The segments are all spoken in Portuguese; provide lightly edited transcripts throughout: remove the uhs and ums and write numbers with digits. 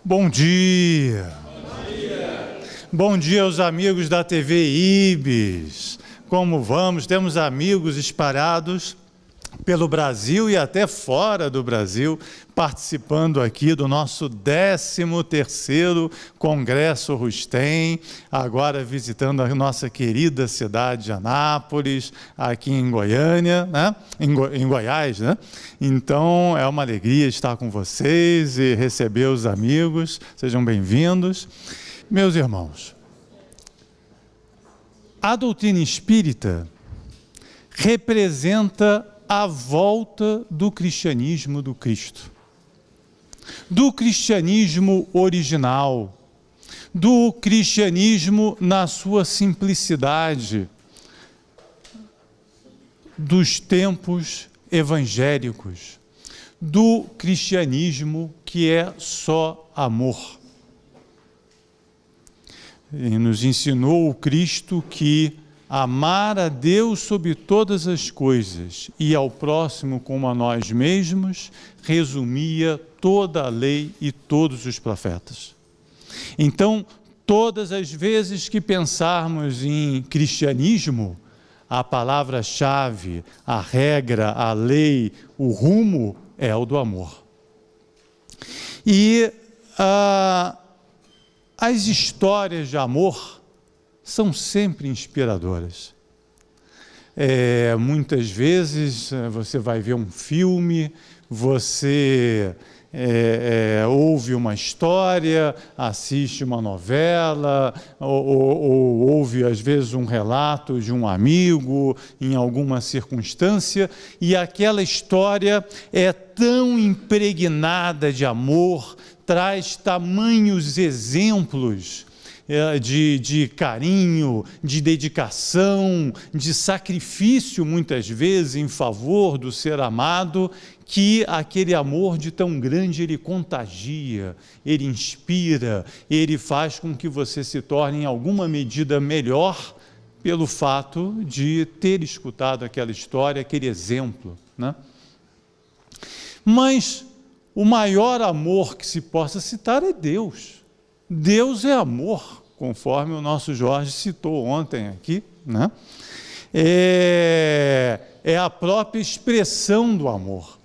Bom dia! Bom dia! Bom dia aos amigos da TV IBS. Como vamos? Temos amigos espalhados pelo Brasil e até fora do Brasil, participando aqui do nosso 13º Congresso Rustem, agora visitando a nossa querida cidade de Anápolis, aqui em Goiânia, né? Em Goiás, né? Então, é uma alegria estar com vocês e receber os amigos. Sejam bem-vindos. Meus irmãos, a doutrina espírita representa a volta do cristianismo do Cristo, do cristianismo original, do cristianismo na sua simplicidade, dos tempos evangélicos, do cristianismo que é só amor. E nos ensinou o Cristo que amar a Deus sobre todas as coisas e ao próximo como a nós mesmos resumia toda a lei e todos os profetas. Então, todas as vezes que pensarmos em cristianismo, a palavra-chave, a regra, a lei, o rumo é o do amor. E as histórias de amor são sempre inspiradoras. Muitas vezes você vai ver um filme, você ouve uma história, assiste uma novela, ou ouve às vezes um relato de um amigo em alguma circunstância, e aquela história é tão impregnada de amor, traz tamanhos exemplos de carinho, de dedicação, de sacrifício, muitas vezes, em favor do ser amado, que aquele amor de tão grande, ele contagia, ele inspira, ele faz com que você se torne, em alguma medida, melhor pelo fato de ter escutado aquela história, aquele exemplo, né? Mas o maior amor que se possa citar é Deus. Deus é amor, conforme o nosso Jorge citou ontem aqui, né? É a própria expressão do amor.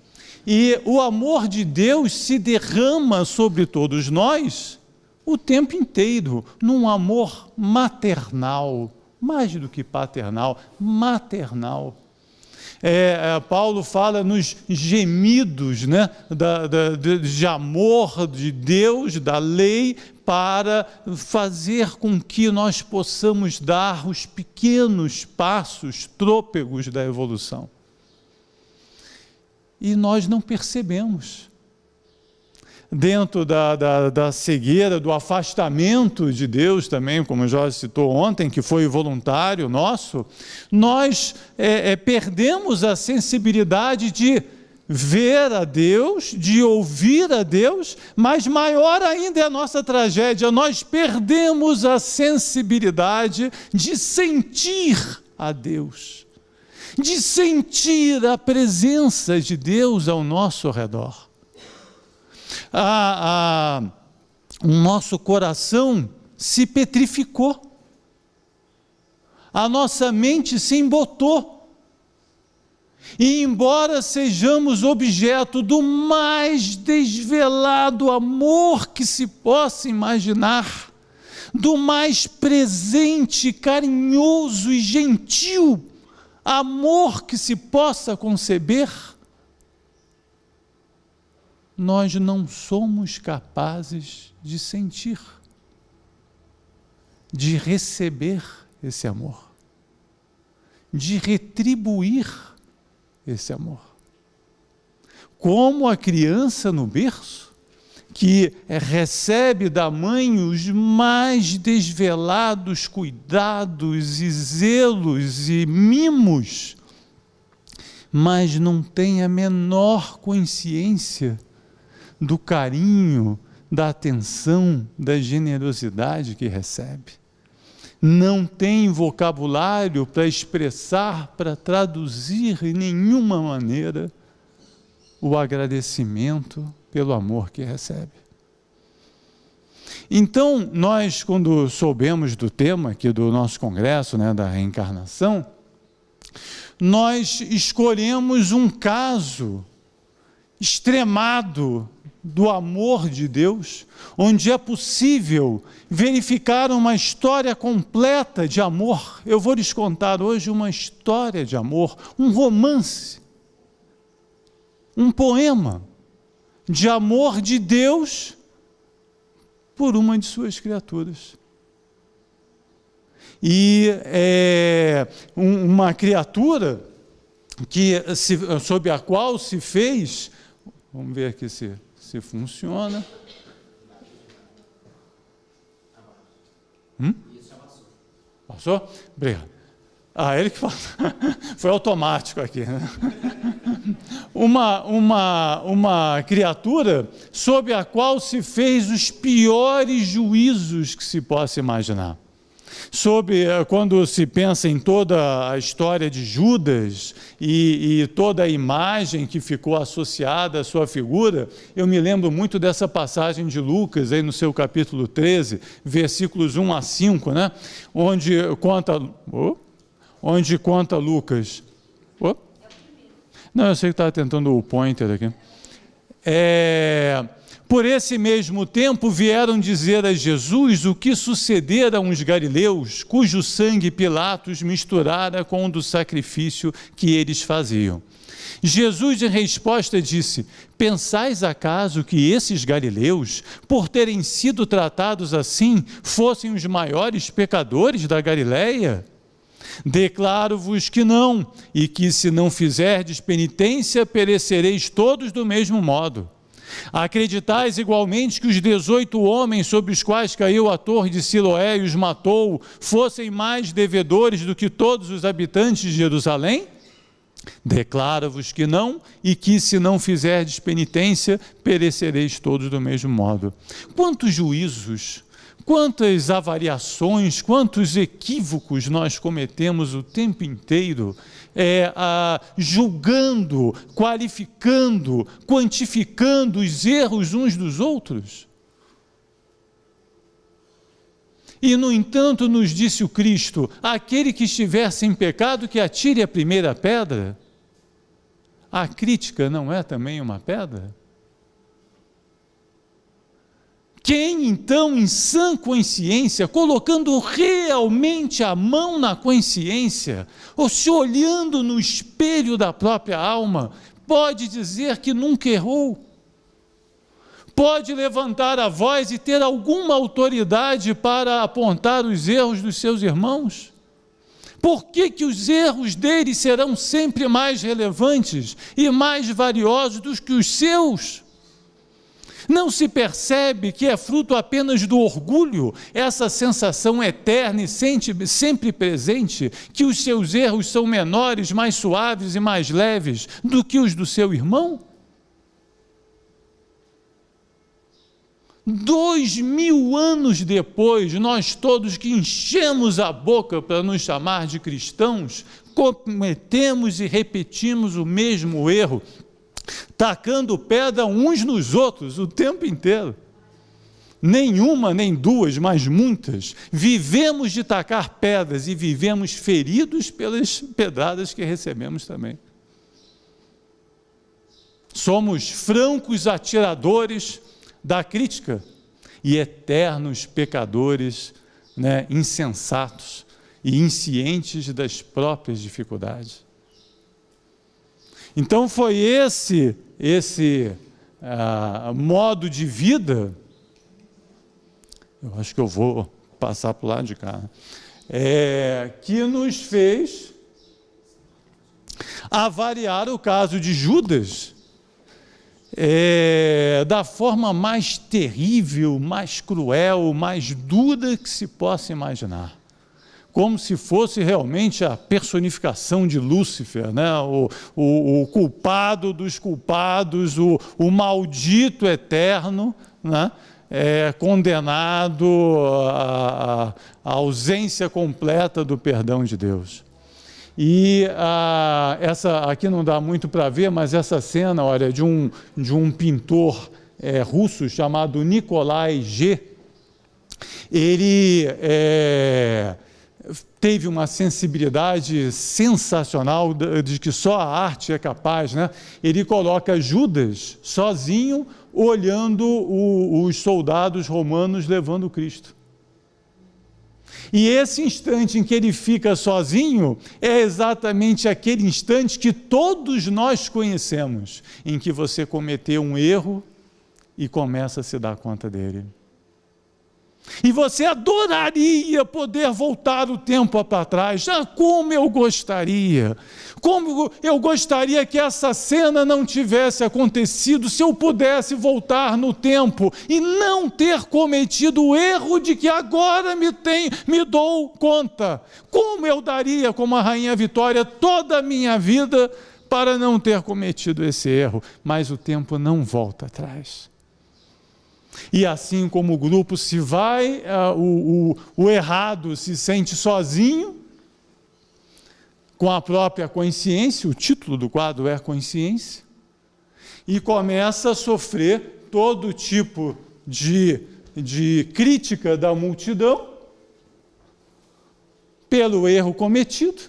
E o amor de Deus se derrama sobre todos nós o tempo inteiro, num amor maternal, mais do que paternal, maternal. Paulo fala nos gemidos, né, de amor de Deus, da lei, para fazer com que nós possamos dar os pequenos passos, trôpegos da evolução. E nós não percebemos. Dentro da cegueira, do afastamento de Deus também, como o Jorge citou ontem, que foi voluntário nosso, nós perdemos a sensibilidade de ver a Deus, de ouvir a Deus, mas maior ainda é a nossa tragédia, nós perdemos a sensibilidade de sentir a Deus, de sentir a presença de Deus ao nosso redor. O nosso coração se petrificou, a nossa mente se embotou, e embora sejamos objeto do mais desvelado amor que se possa imaginar, do mais presente, carinhoso e gentil amor que se possa conceber, nós não somos capazes de sentir, de receber esse amor, de retribuir esse amor. Como a criança no berço, que recebe da mãe os mais desvelados cuidados e zelos e mimos, mas não tem a menor consciência do carinho, da atenção, da generosidade que recebe. Não tem vocabulário para expressar, para traduzir em nenhuma maneira o agradecimento pelo amor que recebe. Então, nós, quando soubemos do tema aqui do nosso congresso, né, da reencarnação, nós escolhemos um caso extremado do amor de Deus, onde é possível verificar uma história completa de amor. Eu vou lhes contar hoje uma história de amor, um romance, um poema de amor de Deus por uma de suas criaturas. E uma criatura sob a qual se fez, vamos ver aqui se funciona. Passou? Obrigado. Ele que fala. Foi automático aqui, né? Uma criatura sob a qual se fez os piores juízos que se possa imaginar. Quando se pensa em toda a história de Judas e toda a imagem que ficou associada à sua figura, eu me lembro muito dessa passagem de Lucas, aí no seu capítulo 13, versículos 1 a 5, né? Onde conta Lucas. Não, eu sei que estava tentando o pointer aqui. Por esse mesmo tempo vieram dizer a Jesus o que sucedera a uns galileus, cujo sangue Pilatos misturara com o do sacrifício que eles faziam. Jesus, em resposta, disse: pensais acaso que esses galileus, por terem sido tratados assim, fossem os maiores pecadores da Galileia? Declaro-vos que não, e que se não fizerdes penitência, perecereis todos do mesmo modo. Acreditais igualmente que os 18 homens sobre os quais caiu a torre de Siloé e os matou, fossem mais devedores do que todos os habitantes de Jerusalém? Declaro-vos que não, e que se não fizerdes penitência, perecereis todos do mesmo modo. Quantos juízos, quantas avariações, quantos equívocos nós cometemos o tempo inteiro, julgando, qualificando, quantificando os erros uns dos outros. E, no entanto, nos disse o Cristo: aquele que estiver sem pecado, que atire a primeira pedra. A crítica não é também uma pedra? Quem, então, em sã consciência, colocando realmente a mão na consciência, ou se olhando no espelho da própria alma, pode dizer que nunca errou? Pode levantar a voz e ter alguma autoridade para apontar os erros dos seus irmãos? Por que os erros deles serão sempre mais relevantes e mais valiosos do que os seus? Não se percebe que é fruto apenas do orgulho, essa sensação eterna e sempre presente, que os seus erros são menores, mais suaves e mais leves do que os do seu irmão? 2000 anos depois, nós todos que enchemos a boca para nos chamar de cristãos, cometemos e repetimos o mesmo erro, tacando pedra uns nos outros o tempo inteiro. Nenhuma, nem duas, mas muitas. Vivemos de tacar pedras e vivemos feridos pelas pedradas que recebemos também. Somos francos atiradores da crítica e eternos pecadores, insensatos e inscientes das próprias dificuldades. Então foi esse modo de vida, eu acho que eu vou passar para o lado de cá, que nos fez avaliar o caso de Judas da forma mais terrível, mais cruel, mais dura que se possa imaginar. Como se fosse realmente a personificação de Lúcifer, o culpado dos culpados, o maldito eterno, condenado à ausência completa do perdão de Deus. E aqui não dá muito para ver, mas essa cena, olha, de um pintor russo chamado Nikolai G. ele teve uma sensibilidade sensacional de que só a arte é capaz, né? Ele coloca Judas sozinho, olhando os soldados romanos levando Cristo. E esse instante em que ele fica sozinho é exatamente aquele instante que todos nós conhecemos, em que você cometeu um erro e começa a se dar conta dele. E você adoraria poder voltar o tempo para trás. Como eu gostaria! Como eu gostaria que essa cena não tivesse acontecido, se eu pudesse voltar no tempo e não ter cometido o erro de que agora me dou conta. Como eu daria, como a Rainha Vitória, toda a minha vida para não ter cometido esse erro. Mas o tempo não volta atrás. E assim como o grupo se vai, o errado se sente sozinho, com a própria consciência, o título do quadro é Consciência, e começa a sofrer todo tipo de crítica da multidão pelo erro cometido.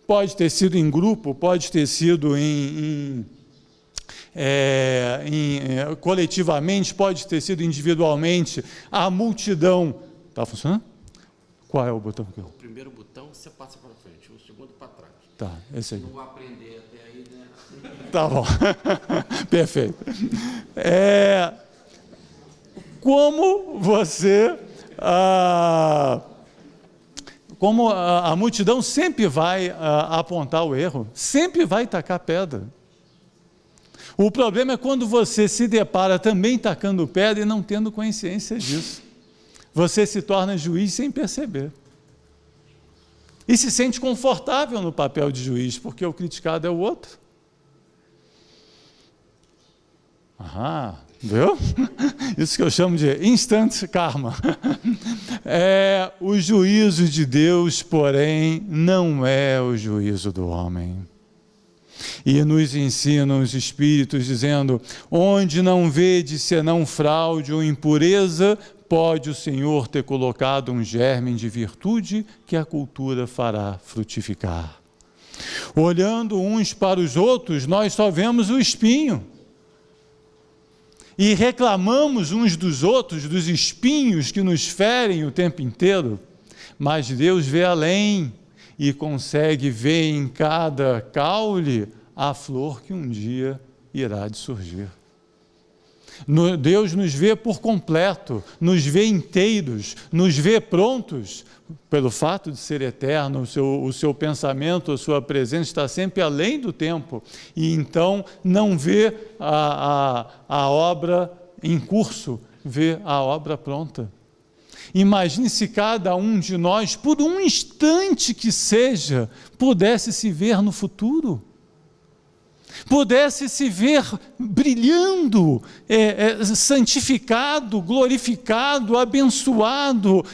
Pode ter sido em grupo, pode ter sido coletivamente, pode ter sido individualmente. A multidão... Está funcionando? Qual é o botão? O primeiro botão você passa para frente, o segundo para trás. Tá, esse aí. Não vou aprender até aí, né? Tá bom. Perfeito. Como você... como a multidão sempre vai apontar o erro, sempre vai tacar pedra. O problema é quando você se depara também tacando pedra e não tendo consciência disso. Você se torna juiz sem perceber. E se sente confortável no papel de juiz, porque o criticado é o outro. Viu? Isso que eu chamo de instant karma. O juízo de Deus, porém, não é o juízo do homem. E nos ensinam os Espíritos dizendo: onde não vede senão fraude ou impureza, pode o Senhor ter colocado um germe de virtude que a cultura fará frutificar. Olhando uns para os outros, nós só vemos o espinho. E reclamamos uns dos outros, dos espinhos que nos ferem o tempo inteiro. Mas Deus vê além e consegue ver em cada caule a flor que um dia irá de surgir. Deus nos vê por completo, nos vê inteiros, nos vê prontos, pelo fato de ser eterno, o seu pensamento, a sua presença está sempre além do tempo, e então não vê a obra em curso, vê a obra pronta. Imagine se cada um de nós, por um instante que seja, pudesse se ver no futuro. Pudesse se ver brilhando, santificado, glorificado, abençoado,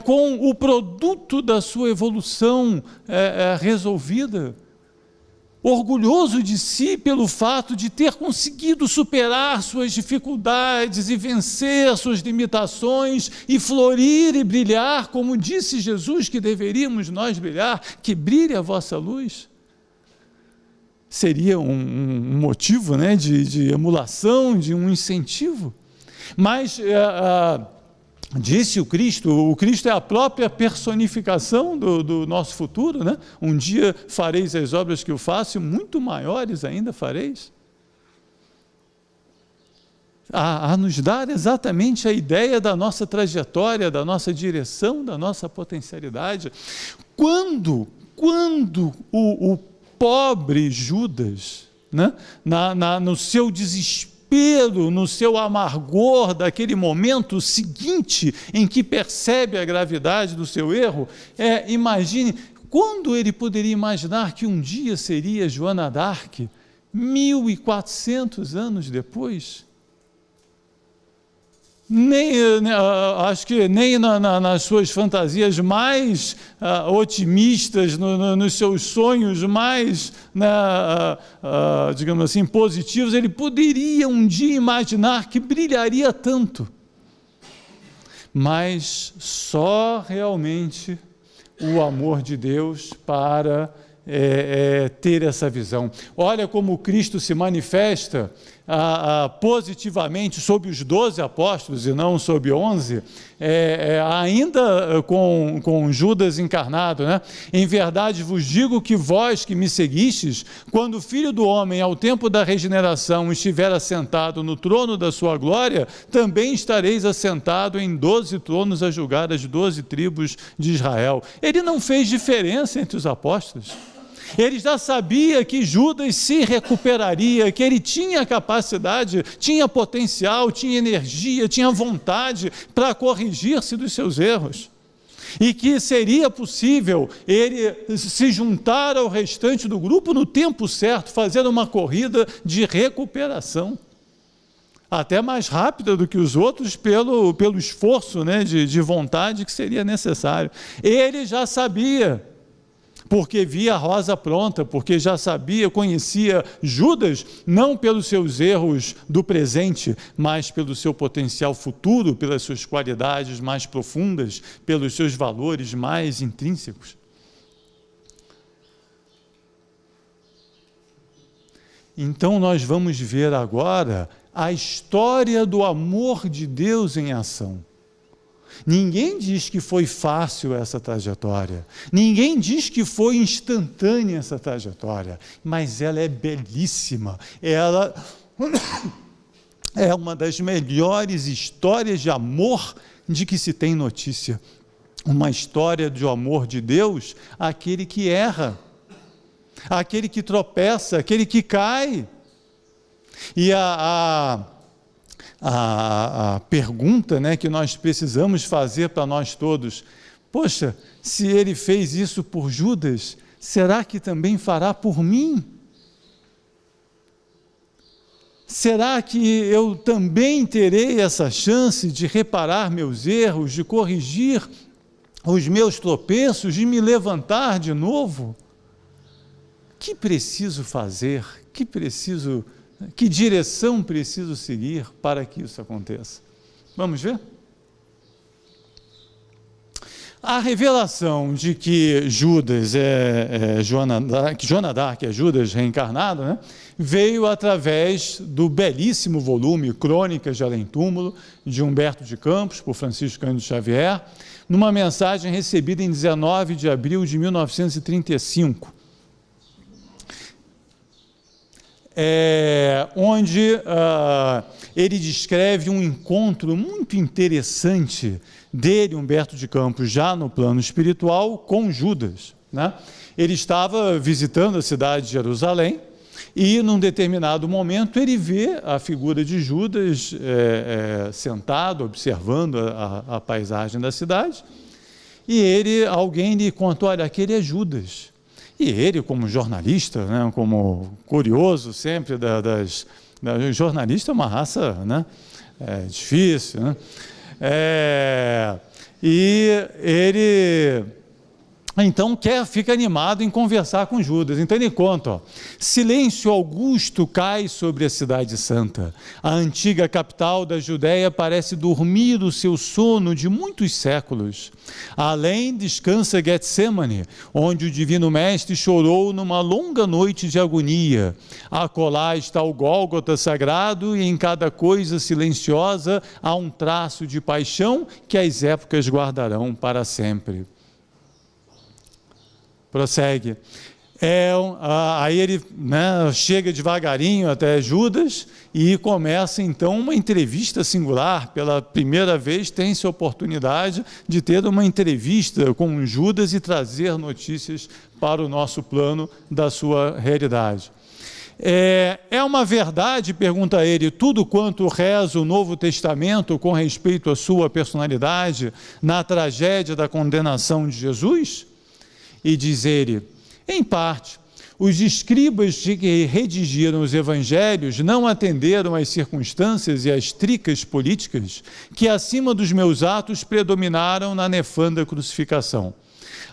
com o produto da sua evolução resolvida. Orgulhoso de si pelo fato de ter conseguido superar suas dificuldades e vencer suas limitações e florir e brilhar, como disse Jesus que deveríamos nós brilhar, que brilhe a vossa luz. Seria um motivo, né, de emulação, de um incentivo. Mas disse o Cristo é a própria personificação do nosso futuro, né? Um dia fareis as obras que eu faço, muito maiores ainda fareis. A nos dar exatamente a ideia da nossa trajetória, da nossa direção, da nossa potencialidade. Quando o pobre Judas, né, no seu desespero, no seu amargor daquele momento seguinte em que percebe a gravidade do seu erro, imagine, quando ele poderia imaginar que um dia seria Joana d'Arc, 1400 anos depois? Acho que nem nas suas fantasias mais otimistas, nos seus sonhos mais, digamos assim, positivos, ele poderia um dia imaginar que brilharia tanto. mas só realmente o amor de Deus para ter essa visão. Olha como Cristo se manifesta positivamente sobre os 12 apóstolos e não sobre 11, ainda com Judas encarnado, né? Em verdade vos digo que vós que me seguistes, quando o Filho do Homem, ao tempo da regeneração, estiver assentado no trono da sua glória, também estareis assentado em 12 tronos a julgar as 12 tribos de Israel. Ele não fez diferença entre os apóstolos. Ele já sabia que Judas se recuperaria, que ele tinha capacidade, tinha potencial, tinha energia, tinha vontade para corrigir-se dos seus erros. E que seria possível ele se juntar ao restante do grupo no tempo certo, fazer uma corrida de recuperação. Até mais rápida do que os outros pelo esforço, né, de vontade que seria necessário. Ele já sabia, porque via a rosa pronta, porque já sabia, conhecia Judas, não pelos seus erros do presente, mas pelo seu potencial futuro, pelas suas qualidades mais profundas, pelos seus valores mais intrínsecos. Então nós vamos ver agora a história do amor de Deus em ação. Ninguém diz que foi fácil essa trajetória, ninguém diz que foi instantânea essa trajetória, mas ela é belíssima, ela é uma das melhores histórias de amor de que se tem notícia, uma história de amor de Deus àquele que erra, àquele que tropeça, aquele que cai. E a pergunta, né, que nós precisamos fazer para nós todos: poxa, se ele fez isso por Judas, será que também fará por mim? Será que eu também terei essa chance de reparar meus erros, de corrigir os meus tropeços, de me levantar de novo? Que preciso fazer? Que direção preciso seguir para que isso aconteça? Vamos ver? A revelação de que Judas Joana d'Arc é Judas reencarnado, né, veio através do belíssimo volume Crônicas de Além-Túmulo, de Humberto de Campos, por Francisco Cândido Xavier, numa mensagem recebida em 19 de abril de 1935. Onde ele descreve um encontro muito interessante dele, Humberto de Campos, já no plano espiritual, com Judas, né? Ele estava visitando a cidade de Jerusalém e, num determinado momento, ele vê a figura de Judas sentado, observando a paisagem da cidade, e alguém lhe contou: olha, aquele é Judas. E ele, como jornalista, né, como curioso sempre jornalista é uma raça, né, difícil, né? E ele então fica animado em conversar com Judas. Então ele conta, ó: silêncio augusto cai sobre a cidade santa. A antiga capital da Judéia parece dormir o seu sono de muitos séculos. Além descansa Getsêmani, onde o Divino Mestre chorou numa longa noite de agonia. Acolá está o Gólgota sagrado, e em cada coisa silenciosa há um traço de paixão que as épocas guardarão para sempre. Prossegue. Aí ele, né, chega devagarinho até Judas e começa então uma entrevista singular. Pela primeira vez tem-se a oportunidade de ter uma entrevista com Judas e trazer notícias para o nosso plano da sua realidade. É uma verdade, pergunta ele, tudo quanto reza o Novo Testamento com respeito à sua personalidade na tragédia da condenação de Jesus? E diz ele: em parte, os escribas que redigiram os evangelhos não atenderam às circunstâncias e às tricas políticas que, acima dos meus atos, predominaram na nefanda crucificação.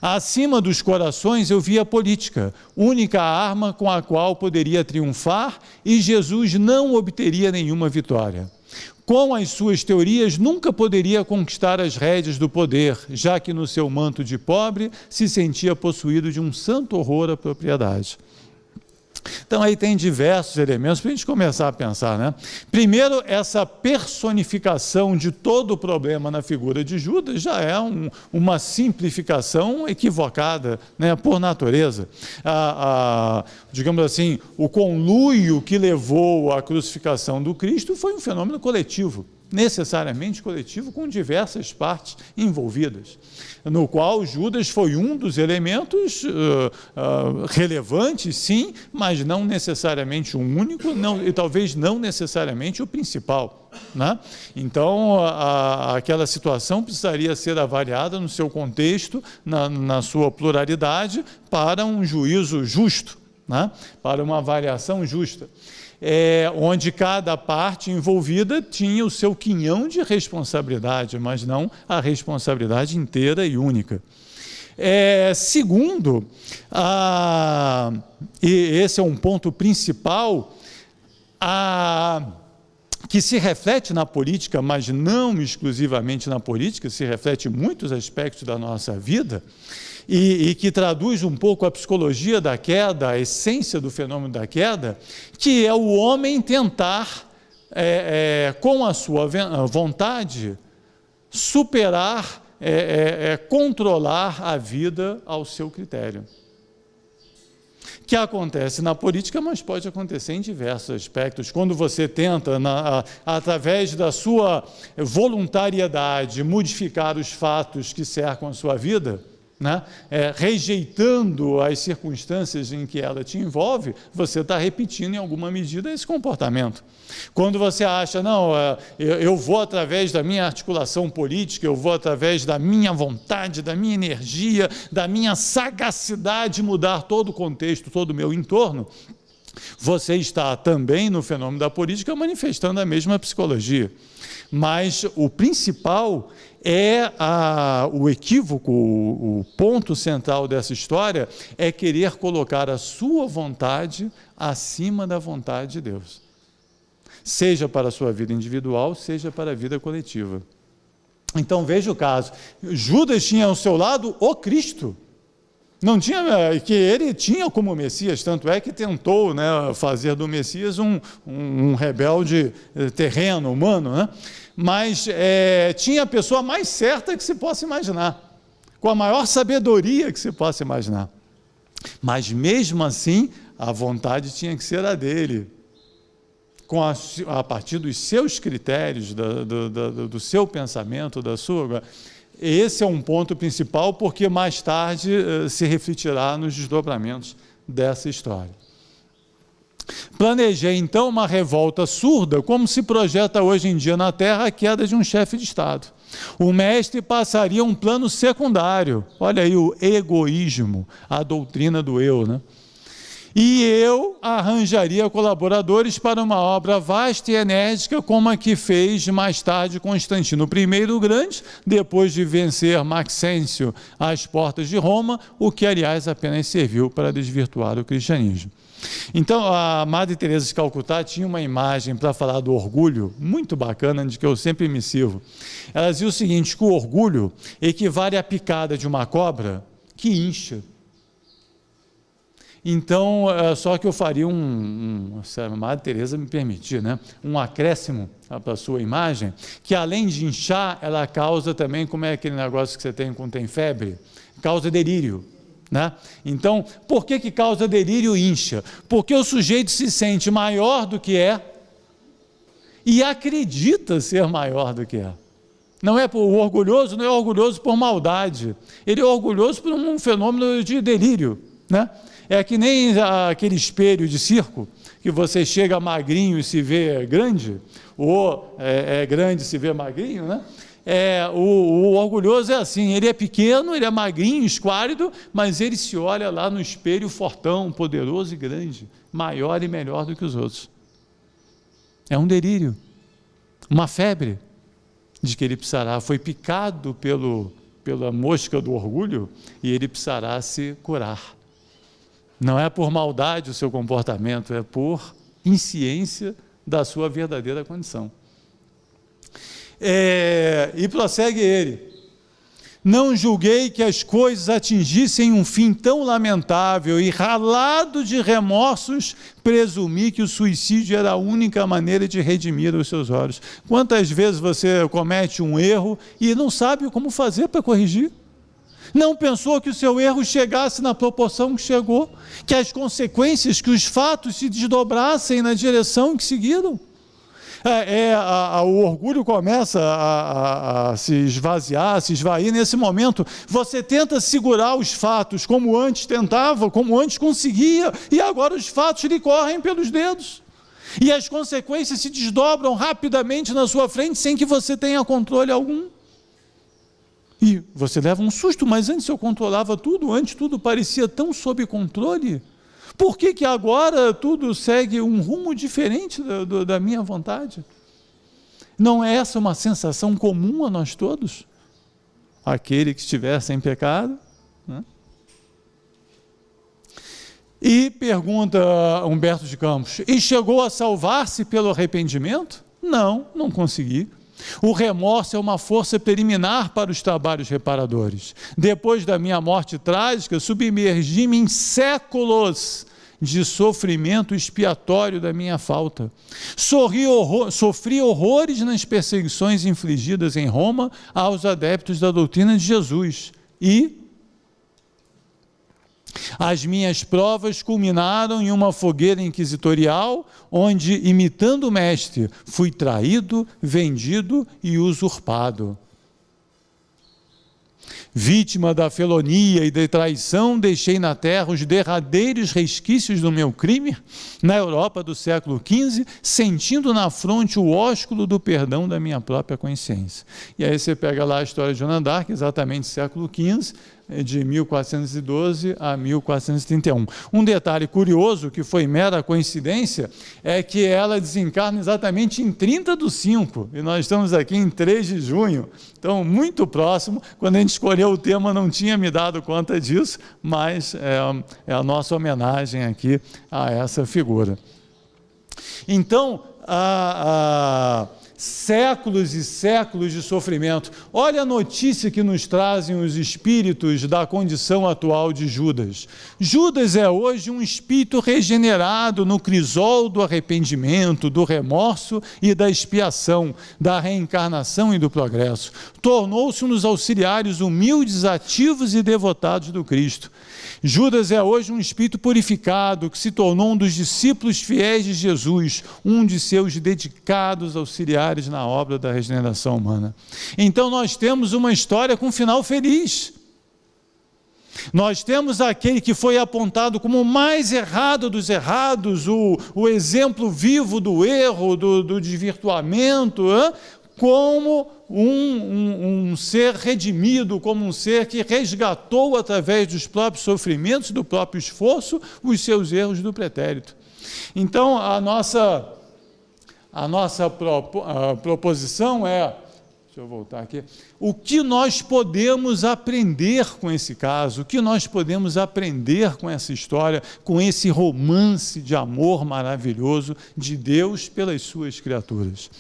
Acima dos corações eu vi a política, única arma com a qual poderia triunfar, e Jesus não obteria nenhuma vitória. com as suas teorias, nunca poderia conquistar as rédeas do poder, já que no seu manto de pobre se sentia possuído de um santo horror à propriedade. Então aí tem diversos elementos para a gente começar a pensar, né? Primeiro, essa personificação de todo o problema na figura de Judas já é uma simplificação equivocada, né, por natureza. Digamos assim, o conluio que levou à crucificação do Cristo foi um fenômeno coletivo, necessariamente coletivo, com diversas partes envolvidas, no qual Judas foi um dos elementos relevantes, sim, mas não necessariamente o único, e talvez não necessariamente o principal, né? Então, aquela situação precisaria ser avaliada no seu contexto, na sua pluralidade, para um juízo justo, né? Para uma avaliação justa. Onde cada parte envolvida tinha o seu quinhão de responsabilidade, mas não a responsabilidade inteira e única. Segundo, e esse é um ponto principal, que se reflete na política, mas não exclusivamente na política, se reflete em muitos aspectos da nossa vida, e que traduz um pouco a psicologia da queda, a essência do fenômeno da queda, que é o homem tentar, com a sua vontade, superar, controlar a vida ao seu critério. Que acontece na política, mas pode acontecer em diversos aspectos. Quando você tenta, através da sua voluntariedade, modificar os fatos que cercam a sua vida, né? Rejeitando as circunstâncias em que ela te envolve, você está repetindo em alguma medida esse comportamento. Quando você acha, não, eu vou através da minha articulação política, eu vou através da minha vontade, da minha energia, da minha sagacidade mudar todo o contexto, todo o meu entorno, você está também no fenômeno da política manifestando a mesma psicologia. Mas o principal o equívoco, o ponto central dessa história é querer colocar a sua vontade acima da vontade de Deus. Seja para a sua vida individual, seja para a vida coletiva. Então veja o caso, Judas tinha ao seu lado o Cristo, não tinha, que ele tinha como Messias, tanto é que tentou, né, fazer do Messias um rebelde terreno, humano, né? Mas tinha a pessoa mais certa que se possa imaginar, com a maior sabedoria que se possa imaginar. Mas mesmo assim, a vontade tinha que ser a dele, a partir dos seus critérios, do seu pensamento, da sua... Esse é um ponto principal, porque mais tarde se refletirá nos desdobramentos dessa história. Planejei, então, uma revolta surda, como se projeta hoje em dia na Terra a queda de um chefe de Estado. O mestre passaria um plano secundário, olha aí o egoísmo, a doutrina do eu, né? E eu arranjaria colaboradores para uma obra vasta e enérgica, como a que fez mais tarde Constantino I o Grande, depois de vencer Maxêncio às portas de Roma, o que, aliás, apenas serviu para desvirtuar o cristianismo. Então, a Madre Teresa de Calcutá tinha uma imagem para falar do orgulho, muito bacana, de que eu sempre me sirvo. Ela dizia o seguinte, que o orgulho equivale à picada de uma cobra que incha. Então, só que eu faria se a Madre Teresa me permitir, né, um acréscimo para a sua imagem, que além de inchar, ela causa também, como é aquele negócio que você tem quando tem febre? Causa delírio, né? Então, por que causa delírio e incha? Porque o sujeito se sente maior do que é e acredita ser maior do que é. O orgulhoso não é orgulhoso por maldade, ele é orgulhoso por um fenômeno de delírio, né? É que nem aquele espelho de circo, que você chega magrinho e se vê grande, ou grande e se vê magrinho, né? O orgulhoso é assim, ele é pequeno, ele é magrinho, esquálido, mas ele se olha lá no espelho fortão, poderoso e grande, maior e melhor do que os outros. É um delírio, uma febre de que ele foi picado pela mosca do orgulho e ele precisará se curar. Não é por maldade o seu comportamento, é por insciência da sua verdadeira condição. E prossegue ele: não julguei que as coisas atingissem um fim tão lamentável e, ralado de remorsos, presumi que o suicídio era a única maneira de redimir os seus olhos. Quantas vezes você comete um erro e não sabe como fazer para corrigir? Não pensou que o seu erro chegasse na proporção que chegou, que as consequências, que os fatos se desdobrassem na direção que seguiram? O orgulho começa a se esvaziar, a se esvair. Nesse momento, você tenta segurar os fatos como antes tentava, como antes conseguia, e agora os fatos lhe correm pelos dedos. E as consequências se desdobram rapidamente na sua frente, sem que você tenha controle algum. E você leva um susto, mas antes eu controlava tudo, antes tudo parecia tão sob controle. Por que agora tudo segue um rumo diferente da minha vontade? Não é essa uma sensação comum a nós todos? Aquele que estiver sem pecado, né? E pergunta Humberto de Campos: e chegou a salvar-se pelo arrependimento? Não, não consegui. O remorso é uma força preliminar para os trabalhos reparadores. Depois da minha morte trágica, submergi-me em séculos de sofrimento expiatório da minha falta. Sofri horrores nas perseguições infligidas em Roma aos adeptos da doutrina de Jesus. E as minhas provas culminaram em uma fogueira inquisitorial, onde, imitando o mestre, fui traído, vendido e usurpado. Vítima da felonia e da traição, deixei na terra os derradeiros resquícios do meu crime, na Europa do século XV, sentindo na fronte o ósculo do perdão da minha própria consciência. E aí você pega lá a história de Joana d'Arc, exatamente século XV, de 1412 a 1431. Um detalhe curioso, que foi mera coincidência, é que ela desencarna exatamente em 30/5, e nós estamos aqui em 3 de junho, então muito próximo. Quando a gente escolheu o tema, não tinha me dado conta disso, mas é a nossa homenagem aqui a essa figura. Então, séculos e séculos de sofrimento. Olha a notícia que nos trazem os espíritos da condição atual de Judas. Judas é hoje um espírito regenerado no crisol do arrependimento, do remorso e da expiação, da reencarnação e do progresso. Tornou-se um dos auxiliares humildes, ativos e devotados do Cristo. Judas é hoje um espírito purificado, que se tornou um dos discípulos fiéis de Jesus, um de seus dedicados auxiliares na obra da regeneração humana. Então nós temos uma história com um final feliz. Nós temos aquele que foi apontado como o mais errado dos errados, o exemplo vivo do erro, do desvirtuamento, como um ser redimido, como um ser que resgatou através dos próprios sofrimentos, do próprio esforço, os seus erros do pretérito. Então, a nossa proposição é, deixa eu voltar aqui, o que nós podemos aprender com esse caso, o que nós podemos aprender com essa história, com esse romance de amor maravilhoso de Deus pelas suas criaturas.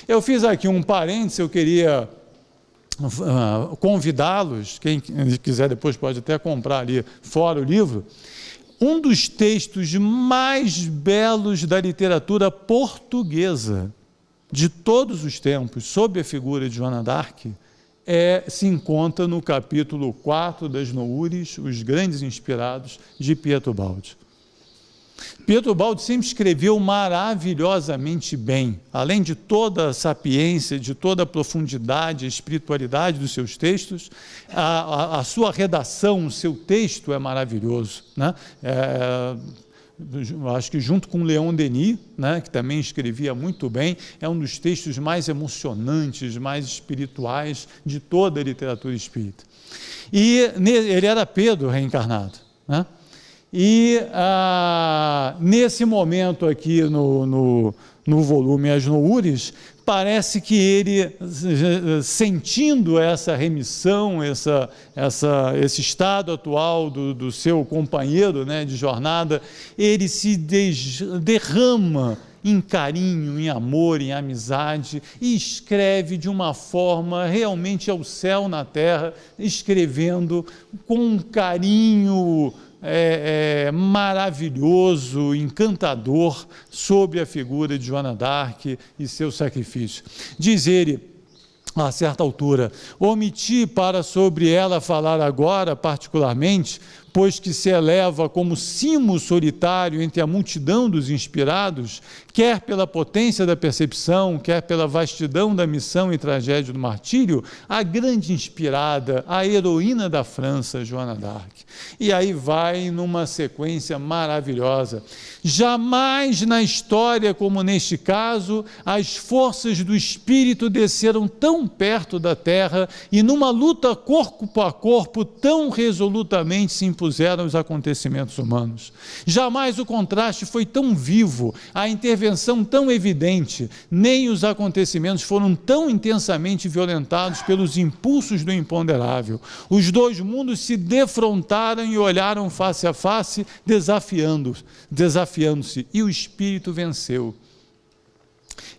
Eu fiz aqui um parênteses, eu queria convidá-los, quem quiser depois pode até comprar ali fora o livro, um dos textos mais belos da literatura portuguesa de todos os tempos, sob a figura de Joana d'Arc, se encontra no capítulo 4 das Noures, Os Grandes Inspirados, de Pietro Baldi. Pietro Baldi sempre escreveu maravilhosamente bem, além de toda a sapiência, de toda a profundidade, a espiritualidade dos seus textos, a sua redação, o seu texto é maravilhoso, né? Acho que junto com Leon Denis, né, que também escrevia muito bem, é um dos textos mais emocionantes, mais espirituais de toda a literatura espírita. E ele era Pedro reencarnado, né? E nesse momento aqui no volume As Noures, parece que ele, sentindo essa remissão, esse estado atual do seu companheiro, né, de jornada, ele se derrama em carinho, em amor, em amizade, e escreve de uma forma realmente ao céu na terra, escrevendo com um carinho maravilhoso, encantador, sobre a figura de Joana d'Arc e seu sacrifício. Diz ele, a certa altura: omiti para sobre ela falar agora particularmente, pois que se eleva como cimo solitário entre a multidão dos inspirados, quer pela potência da percepção, quer pela vastidão da missão e tragédia do martírio, a grande inspirada, a heroína da França, Joana d'Arc. E aí vai numa sequência maravilhosa. Jamais na história como neste caso, as forças do espírito desceram tão perto da terra e numa luta corpo a corpo tão resolutamente se impuseram os acontecimentos humanos. Jamais o contraste foi tão vivo, a intervenção tão evidente, nem os acontecimentos foram tão intensamente violentados pelos impulsos do imponderável. Os dois mundos se defrontaram e olharam face a face, desafiando-se, e o Espírito venceu.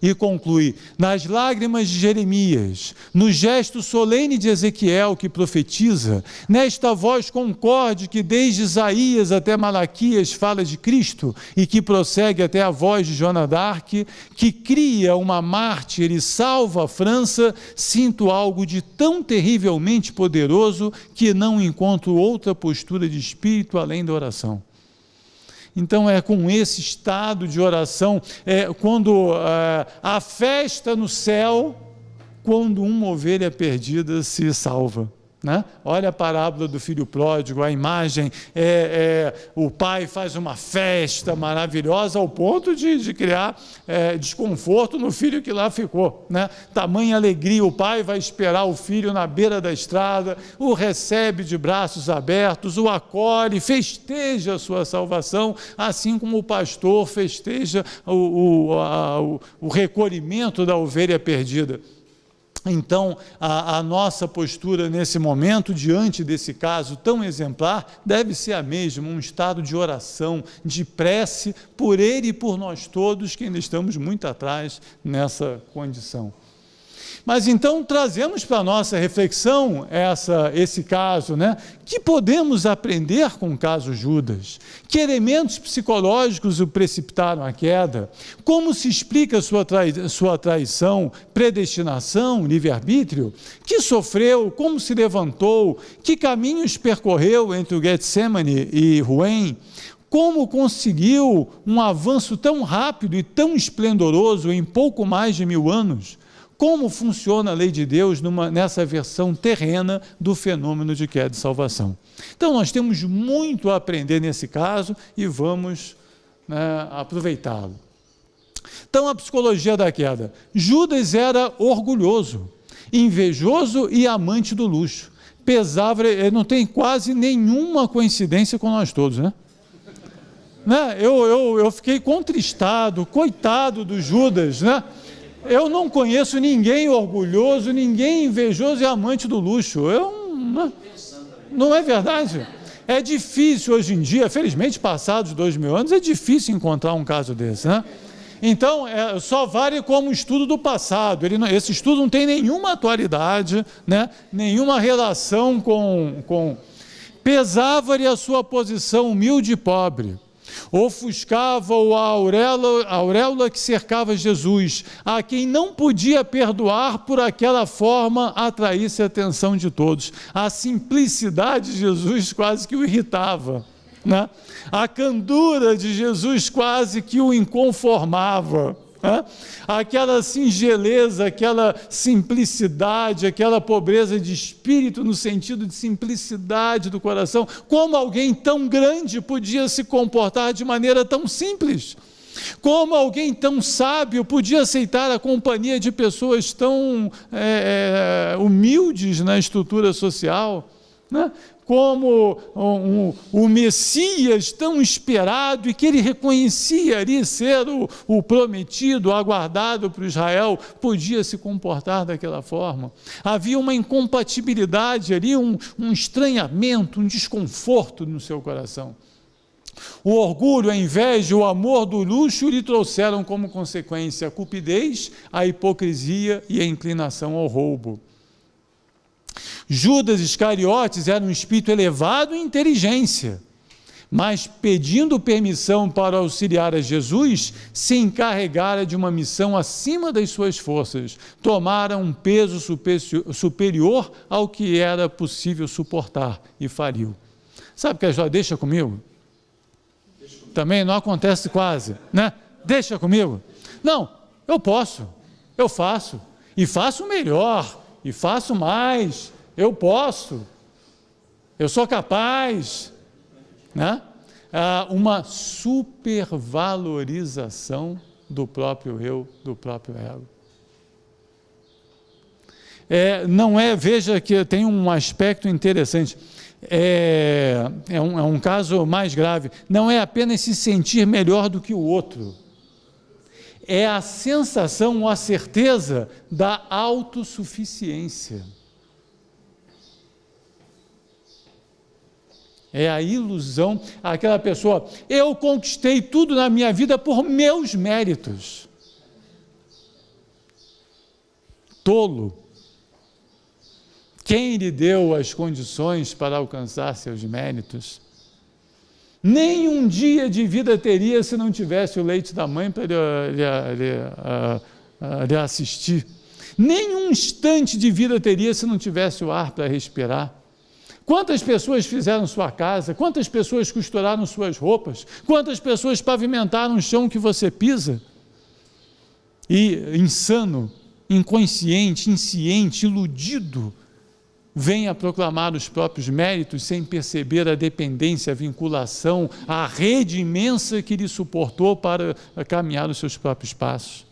E conclui: nas lágrimas de Jeremias, no gesto solene de Ezequiel que profetiza, nesta voz concorde que desde Isaías até Malaquias fala de Cristo e que prossegue até a voz de Joana d'Arc, que cria uma mártir e salva a França, sinto algo de tão terrivelmente poderoso que não encontro outra postura de espírito além da oração. Então é com esse estado de oração, quando a festa no céu, quando uma ovelha perdida se salva. Né? Olha a parábola do filho pródigo, a imagem, o pai faz uma festa maravilhosa ao ponto de criar desconforto no filho que lá ficou. Né? Tamanha alegria, o pai vai esperar o filho na beira da estrada, o recebe de braços abertos, o acolhe, festeja a sua salvação, assim como o pastor festeja o recolhimento da ovelha perdida. Então, a nossa postura nesse momento, diante desse caso tão exemplar, deve ser a mesma, um estado de oração, de prece por ele e por nós todos, que ainda estamos muito atrás nessa condição. Mas então trazemos para a nossa reflexão esse caso, né? Que podemos aprender com o caso Judas? Que elementos psicológicos o precipitaram à queda? Como se explica sua traição, predestinação, livre-arbítrio? Que sofreu? Como se levantou? Que caminhos percorreu entre o Getsemane e Ruém? Como conseguiu um avanço tão rápido e tão esplendoroso em pouco mais de 1000 anos? Como funciona a lei de Deus nessa versão terrena do fenômeno de queda e salvação? Então, nós temos muito a aprender nesse caso e vamos aproveitá-lo. Então, a psicologia da queda. Judas era orgulhoso, invejoso e amante do luxo. Pesava, não tem quase nenhuma coincidência com nós todos, né? Eu fiquei contristado, coitado do Judas, né? Eu não conheço ninguém orgulhoso, ninguém invejoso e amante do luxo. Não é verdade? É difícil hoje em dia, felizmente passados 2000 anos, é difícil encontrar um caso desse, né? Então, só vale como estudo do passado. Esse estudo não tem nenhuma atualidade, né? Nenhuma relação com... Pesava-lhe a sua posição humilde e pobre. Ofuscava-o a auréola que cercava Jesus, a quem não podia perdoar por aquela forma atraísse a atenção de todos. A simplicidade de Jesus quase que o irritava, né? A candura de Jesus quase que o inconformava. Aquela singeleza, aquela simplicidade, aquela pobreza de espírito no sentido de simplicidade do coração, como alguém tão grande podia se comportar de maneira tão simples? Como alguém tão sábio podia aceitar a companhia de pessoas tão humildes na estrutura social, né? Como o Messias tão esperado e que ele reconhecia ali ser o prometido, o aguardado por Israel, podia se comportar daquela forma. Havia uma incompatibilidade ali, um estranhamento, um desconforto no seu coração. O orgulho, a inveja, o amor do luxo lhe trouxeram como consequência a cupidez, a hipocrisia e a inclinação ao roubo. Judas Iscariotes era um espírito elevado em inteligência, mas pedindo permissão para auxiliar a Jesus, se encarregara de uma missão acima das suas forças, tomara um peso superior ao que era possível suportar e faliu. Sabe o que a história deixa comigo? Também não acontece quase, né? Deixa comigo. Não, eu posso, eu faço, e faço melhor, e faço mais, eu posso, eu sou capaz, né? Uma supervalorização do próprio eu, do próprio ego. Não é, veja que tem um aspecto interessante, é um caso mais grave, não é apenas se sentir melhor do que o outro, é a sensação ou a certeza da autossuficiência. É a ilusão, aquela pessoa, eu conquistei tudo na minha vida por meus méritos. Tolo. Quem lhe deu as condições para alcançar seus méritos? Nem um dia de vida teria se não tivesse o leite da mãe para lhe assistir. Nem um instante de vida teria se não tivesse o ar para respirar. Quantas pessoas fizeram sua casa? Quantas pessoas costuraram suas roupas? Quantas pessoas pavimentaram o chão que você pisa? E insano, inconsciente, insciente, iludido, vem a proclamar os próprios méritos sem perceber a dependência, a vinculação, a rede imensa que lhe suportou para caminhar os seus próprios passos.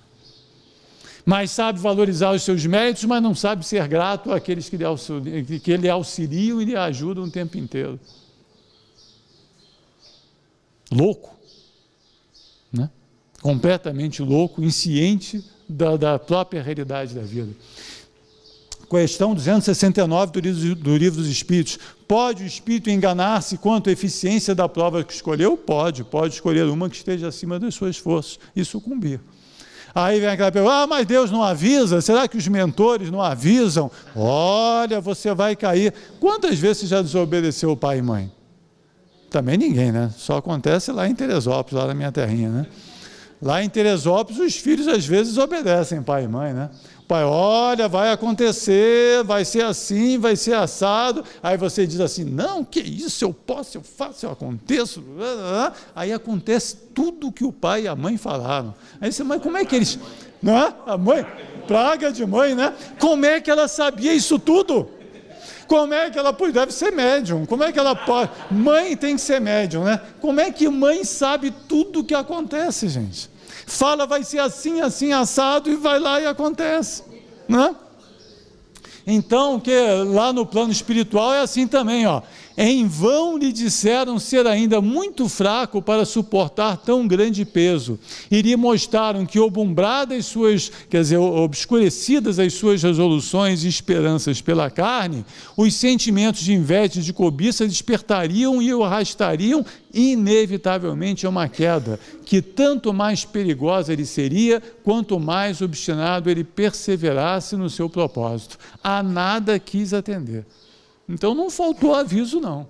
Mas sabe valorizar os seus méritos, mas não sabe ser grato àqueles que lhe auxiliam e lhe ajudam o tempo inteiro. Louco, né? Completamente louco, insciente da própria realidade da vida. Questão 269 do Livro dos Espíritos. Pode o espírito enganar-se quanto à eficiência da prova que escolheu? Pode escolher uma que esteja acima das suas forças e sucumbir. Aí vem aquela pergunta, mas Deus não avisa? Será que os mentores não avisam? Olha, você vai cair. Quantas vezes você já desobedeceu o pai e mãe? Também ninguém, né? Só acontece lá em Teresópolis, lá na minha terrinha, né? Lá em Teresópolis, os filhos às vezes obedecem pai e mãe, né? Pai, olha, vai acontecer, vai ser assim, vai ser assado. Aí você diz assim, não, que isso, eu posso, eu faço, eu aconteço. Aí acontece tudo que o pai e a mãe falaram. Aí você, mas como é que eles... Não é? A mãe, praga de mãe, né? Como é que ela sabia isso tudo? Como é que ela pode... Deve ser médium. Como é que ela pode... Mãe tem que ser médium, né? Como é que mãe sabe tudo o que acontece, gente? Fala, vai ser assim, assim, assado, e vai lá e acontece, né? Então, que lá no plano espiritual é assim também, ó. Em vão lhe disseram ser ainda muito fraco para suportar tão grande peso, e lhe mostraram que obumbradas suas, obscurecidas as suas resoluções e esperanças pela carne, os sentimentos de inveja e de cobiça despertariam e o arrastariam inevitavelmente a uma queda, que tanto mais perigosa ele seria, quanto mais obstinado ele perseverasse no seu propósito. A nada quis atender. Então não faltou aviso, não.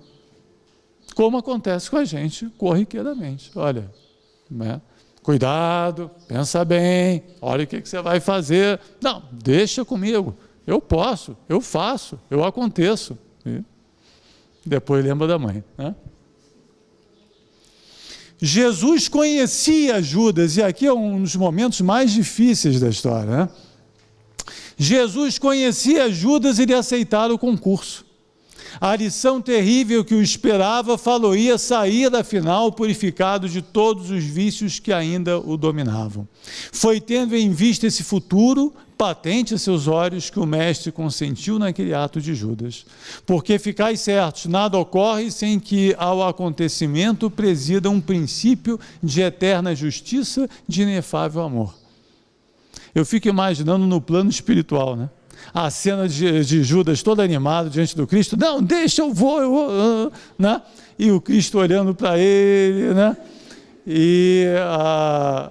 Como acontece com a gente corriqueiramente. Olha, né? Cuidado, pensa bem, olha o que você vai fazer. Não, deixa comigo. Eu posso, eu faço, eu aconteço. E depois lembra da mãe, né? Jesus conhecia Judas, e aqui é um dos momentos mais difíceis da história, né? Jesus conhecia Judas e lhe aceitara o concurso. A lição terrível que o esperava faloria sair afinal purificado de todos os vícios que ainda o dominavam. Foi tendo em vista esse futuro patente a seus olhos que o mestre consentiu naquele ato de Judas. Porque ficais certos, nada ocorre sem que ao acontecimento presida um princípio de eterna justiça, de inefável amor. Eu fico imaginando no plano espiritual, né? A cena de Judas todo animado diante do Cristo, não, deixa, eu vou, né? E o Cristo olhando para ele, né? E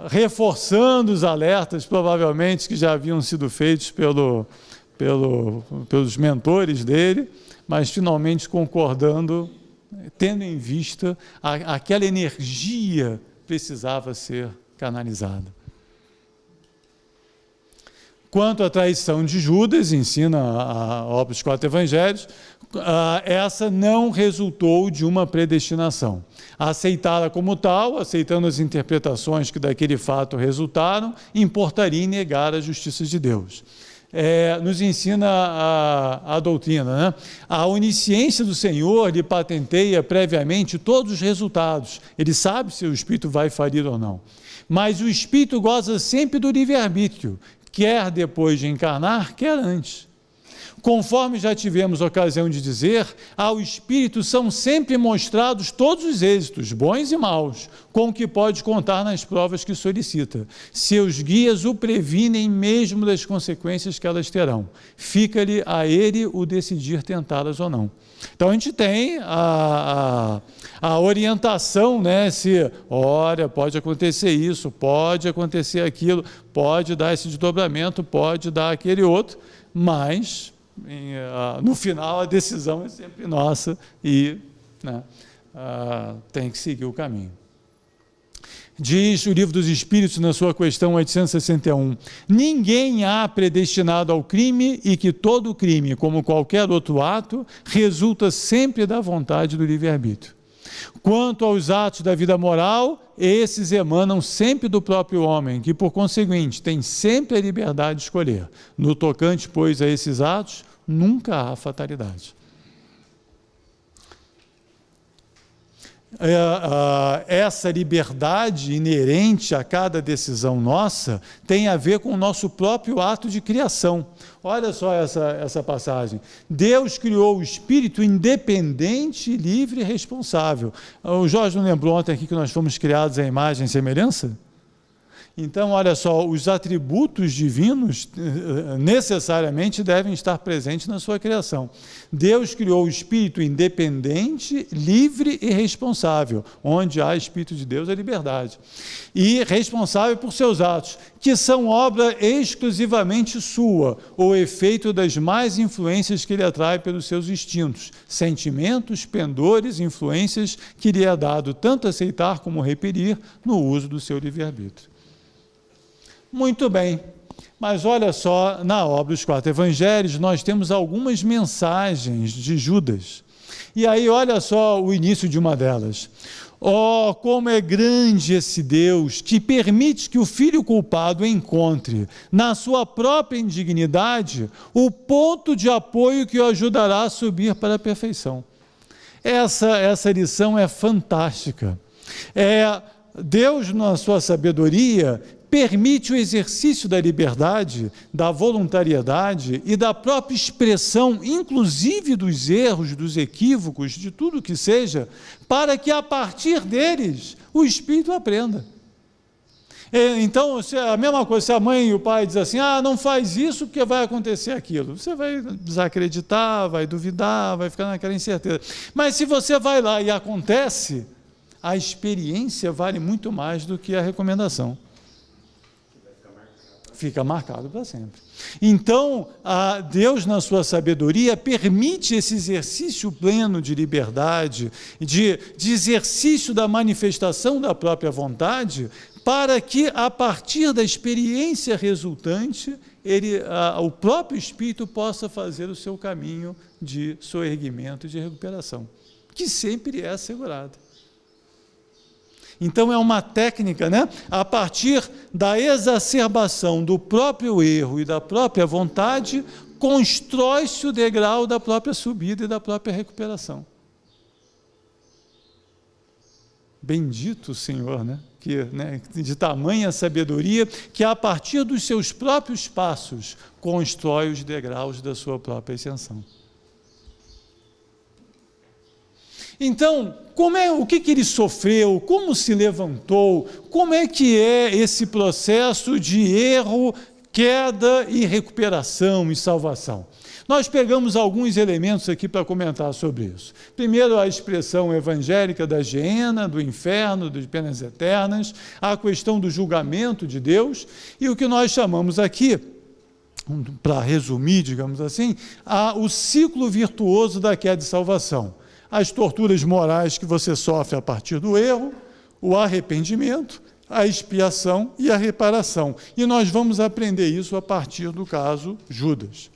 reforçando os alertas, provavelmente, que já haviam sido feitos pelos mentores dele, mas finalmente concordando, tendo em vista aquela energia precisava ser canalizada. Quanto à traição de Judas, ensina a obra dos 4 evangelhos, essa não resultou de uma predestinação. Aceitá-la como tal, aceitando as interpretações que daquele fato resultaram, importaria em negar a justiça de Deus. Nos ensina a doutrina, né? A onisciência do Senhor lhe patenteia previamente todos os resultados. Ele sabe se o Espírito vai falir ou não. Mas o Espírito goza sempre do livre-arbítrio, quer depois de encarnar, quer antes. Conforme já tivemos ocasião de dizer, ao Espírito são sempre mostrados todos os êxitos, bons e maus, com que pode contar nas provas que solicita. Seus guias o previnem mesmo das consequências que elas terão. Fica-lhe a ele o decidir tentá-las ou não. Então a gente tem a orientação, né? Se, olha, pode acontecer isso, pode acontecer aquilo, pode dar esse desdobramento, pode dar aquele outro, mas no final a decisão é sempre nossa e, né, tem que seguir o caminho. Diz o Livro dos Espíritos na sua questão 861, ninguém há predestinado ao crime e que todo crime, como qualquer outro ato, resulta sempre da vontade do livre-arbítrio. Quanto aos atos da vida moral, esses emanam sempre do próprio homem, que, por conseguinte, tem sempre a liberdade de escolher. No tocante, pois, a esses atos, nunca há fatalidade. Essa liberdade inerente a cada decisão nossa tem a ver com o nosso próprio ato de criação. Olha só essa passagem. Deus criou o espírito independente, livre e responsável. O Jorge não lembrou ontem aqui que nós fomos criados à imagem e semelhança? Então, olha só, os atributos divinos necessariamente devem estar presentes na sua criação. Deus criou o espírito independente, livre e responsável. Onde há espírito de Deus, é liberdade. E responsável por seus atos, que são obra exclusivamente sua, ou efeito das mais influências que ele atrai pelos seus instintos, sentimentos, pendores, influências que lhe é dado tanto aceitar como repelir no uso do seu livre-arbítrio. Muito bem, mas olha só, na obra dos 4 evangelhos, nós temos algumas mensagens de Judas. E aí, olha só o início de uma delas. Oh, como é grande esse Deus, que permite que o filho culpado encontre, na sua própria indignidade, o ponto de apoio que o ajudará a subir para a perfeição. Essa lição é fantástica. Deus, na sua sabedoria, permite o exercício da liberdade, da voluntariedade e da própria expressão, inclusive dos erros, dos equívocos, de tudo que seja, para que a partir deles o espírito aprenda. Então, a mesma coisa, se a mãe e o pai dizem assim, não faz isso porque vai acontecer aquilo, você vai desacreditar, vai duvidar, vai ficar naquela incerteza. Mas se você vai lá e acontece, a experiência vale muito mais do que a recomendação. Fica marcado para sempre. Então, Deus, na sua sabedoria, permite esse exercício pleno de liberdade, de exercício da manifestação da própria vontade, para que, a partir da experiência resultante, o próprio espírito possa fazer o seu caminho de soerguimento e de recuperação, que sempre é assegurado. Então é uma técnica, né? A partir da exacerbação do próprio erro e da própria vontade, constrói-se o degrau da própria subida e da própria recuperação. Bendito o Senhor, né? De tamanha sabedoria, que a partir dos seus próprios passos, constrói os degraus da sua própria ascensão. Então, o que ele sofreu, como se levantou, como é que é esse processo de erro queda e recuperação e salvação. Nós pegamos alguns elementos aqui para comentar sobre isso. Primeiro, a expressão evangélica da geena, do inferno, das penas eternas, a questão do julgamento de Deus e o que nós chamamos aqui, para resumir, digamos assim, o ciclo virtuoso da queda e salvação. As torturas morais que você sofre a partir do erro, o arrependimento, a expiação e a reparação. E nós vamos aprender isso a partir do caso Judas.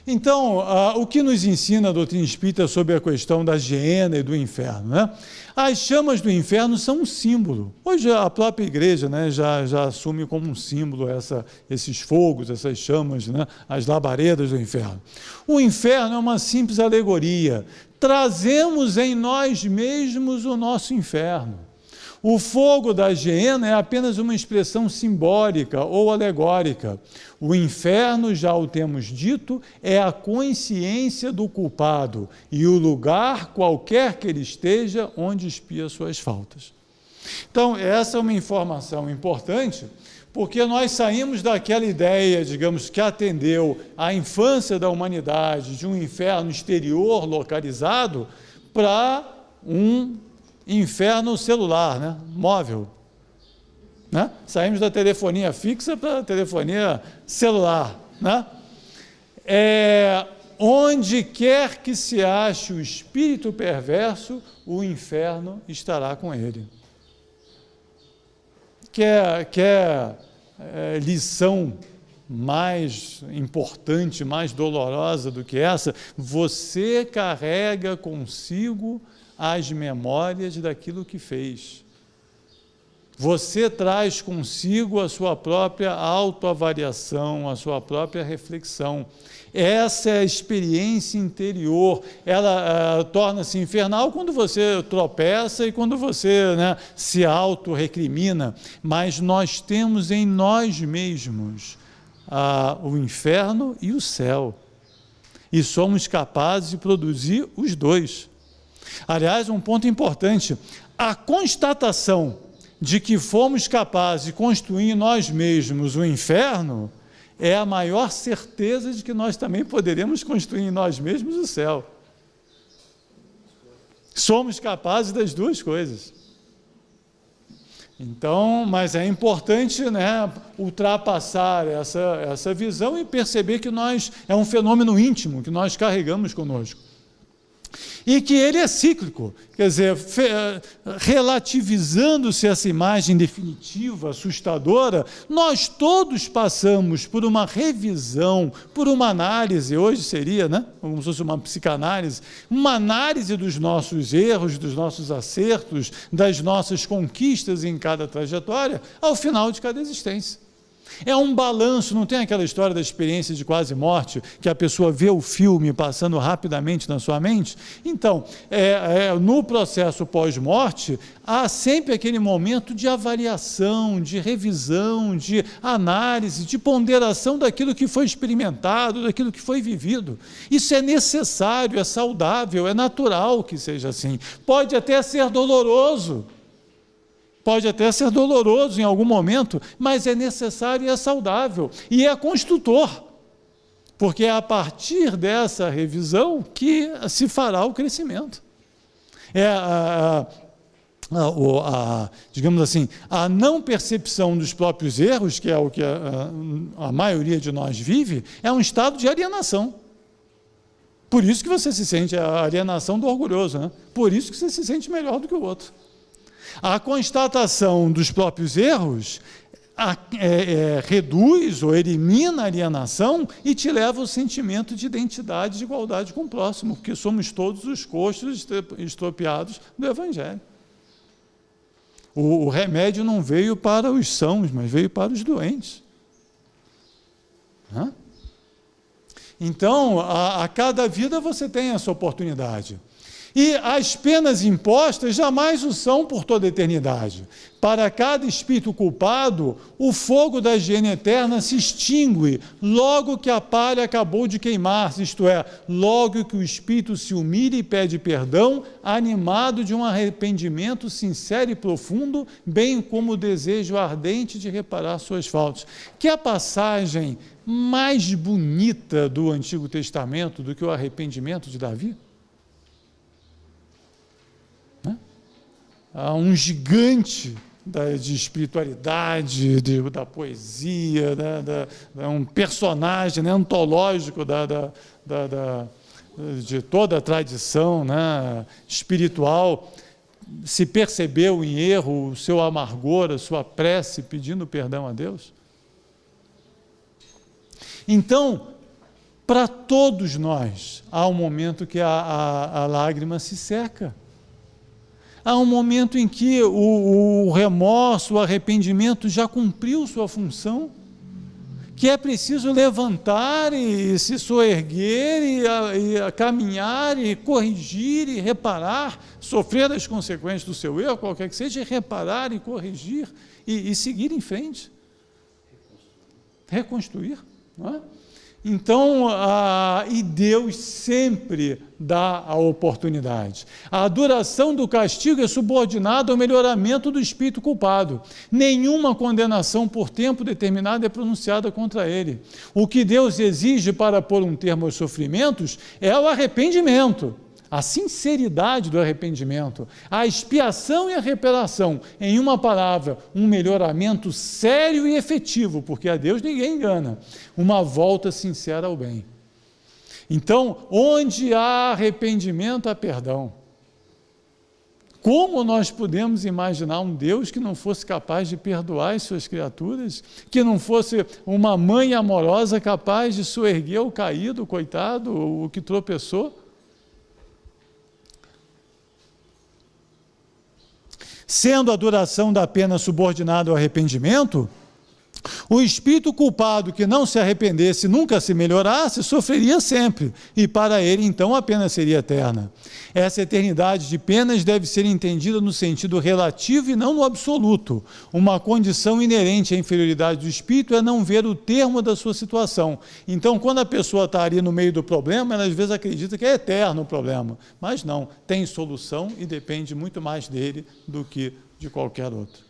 Então, o que nos ensina a doutrina espírita sobre a questão da geena e do inferno? Né? As chamas do inferno são um símbolo. Hoje a própria igreja, né, já assume como um símbolo esses fogos, essas chamas, né, as labaredas do inferno. O inferno é uma simples alegoria. Trazemos em nós mesmos o nosso inferno. O fogo da geena é apenas uma expressão simbólica ou alegórica. O inferno, já o temos dito, é a consciência do culpado e o lugar, qualquer que ele esteja, onde expia suas faltas. Então, essa é uma informação importante, porque nós saímos daquela ideia, digamos, que atendeu à infância da humanidade, de um inferno exterior localizado, para um inferno celular, né? Móvel. Né? Saímos da telefonia fixa para a telefonia celular. Né? Onde quer que se ache o espírito perverso, o inferno estará com ele. Quer lição mais importante, mais dolorosa do que essa? Você carrega consigo as memórias daquilo que fez. Você traz consigo a sua própria autoavaliação, a sua própria reflexão. Essa é a experiência interior. Ela torna-se infernal quando você tropeça e quando você, né, se auto-recrimina. Mas nós temos em nós mesmos o inferno e o céu. E somos capazes de produzir os dois. Aliás, um ponto importante, a constatação de que fomos capazes de construir em nós mesmos o inferno é a maior certeza de que nós também poderemos construir em nós mesmos o céu. Somos capazes das duas coisas. Então, mas é importante, né, ultrapassar essa visão e perceber que é um fenômeno íntimo que nós carregamos conosco. E que ele é cíclico, quer dizer, relativizando-se essa imagem definitiva, assustadora, nós todos passamos por uma revisão, por uma análise, hoje seria, né, como se fosse uma psicanálise, uma análise dos nossos erros, dos nossos acertos, das nossas conquistas em cada trajetória, ao final de cada existência. É um balanço, não tem aquela história da experiência de quase morte, que a pessoa vê o filme passando rapidamente na sua mente? Então, no processo pós-morte, há sempre aquele momento de avaliação, de revisão, de análise, de ponderação daquilo que foi experimentado, daquilo que foi vivido. Isso é necessário, é saudável, é natural que seja assim. Pode até ser doloroso. Pode até ser doloroso em algum momento, mas é necessário e é saudável. E é construtor, porque é a partir dessa revisão que se fará o crescimento. Digamos assim, a não percepção dos próprios erros, que é o que a maioria de nós vive, é um estado de alienação. Por isso que você se sente a alienação do orgulhoso, né? Por isso que você se sente melhor do que o outro. A constatação dos próprios erros reduz ou elimina a alienação e te leva ao sentimento de identidade, de igualdade com o próximo, porque somos todos os costos estropiados do Evangelho. O remédio não veio para os sãos, mas veio para os doentes. Então, a cada vida você tem essa oportunidade. E as penas impostas jamais o são por toda a eternidade. Para cada espírito culpado, o fogo da higiene eterna se extingue logo que a palha acabou de queimar-se, isto é, logo que o espírito se humilha e pede perdão, animado de um arrependimento sincero e profundo, bem como o desejo ardente de reparar suas faltas. Que a passagem mais bonita do Antigo Testamento do que o arrependimento de Davi? Há um gigante de espiritualidade, da poesia, um personagem antológico de toda a tradição espiritual, se percebeu em erro, o seu amargor, a sua prece pedindo perdão a Deus. Então, para todos nós, há um momento que a lágrima se seca. Há um momento em que o remorso, o arrependimento já cumpriu sua função, que é preciso levantar e se soerguer e caminhar e corrigir e reparar, sofrer as consequências do seu erro, qualquer que seja, e reparar e corrigir e seguir em frente. Reconstruir, não é? Então, e Deus sempre dá a oportunidade. A duração do castigo é subordinada ao melhoramento do espírito culpado. Nenhuma condenação por tempo determinado é pronunciada contra ele. O que Deus exige para pôr um termo aos sofrimentos é o arrependimento, a sinceridade do arrependimento, a expiação e a reparação. Em uma palavra, um melhoramento sério e efetivo, porque a Deus ninguém engana, uma volta sincera ao bem. Então, onde há arrependimento, há perdão. Como nós podemos imaginar um Deus que não fosse capaz de perdoar as suas criaturas, que não fosse uma mãe amorosa capaz de soerguer o caído, o coitado, o que tropeçou? Sendo a duração da pena subordinada ao arrependimento, o espírito culpado que não se arrependesse, nunca se melhorasse, sofreria sempre, e para ele então a pena seria eterna. Essa eternidade de penas deve ser entendida no sentido relativo e não no absoluto. Uma condição inerente à inferioridade do espírito é não ver o termo da sua situação. Então, quando a pessoa está ali no meio do problema, ela às vezes acredita que é eterno o problema, mas não, tem solução e depende muito mais dele do que de qualquer outro.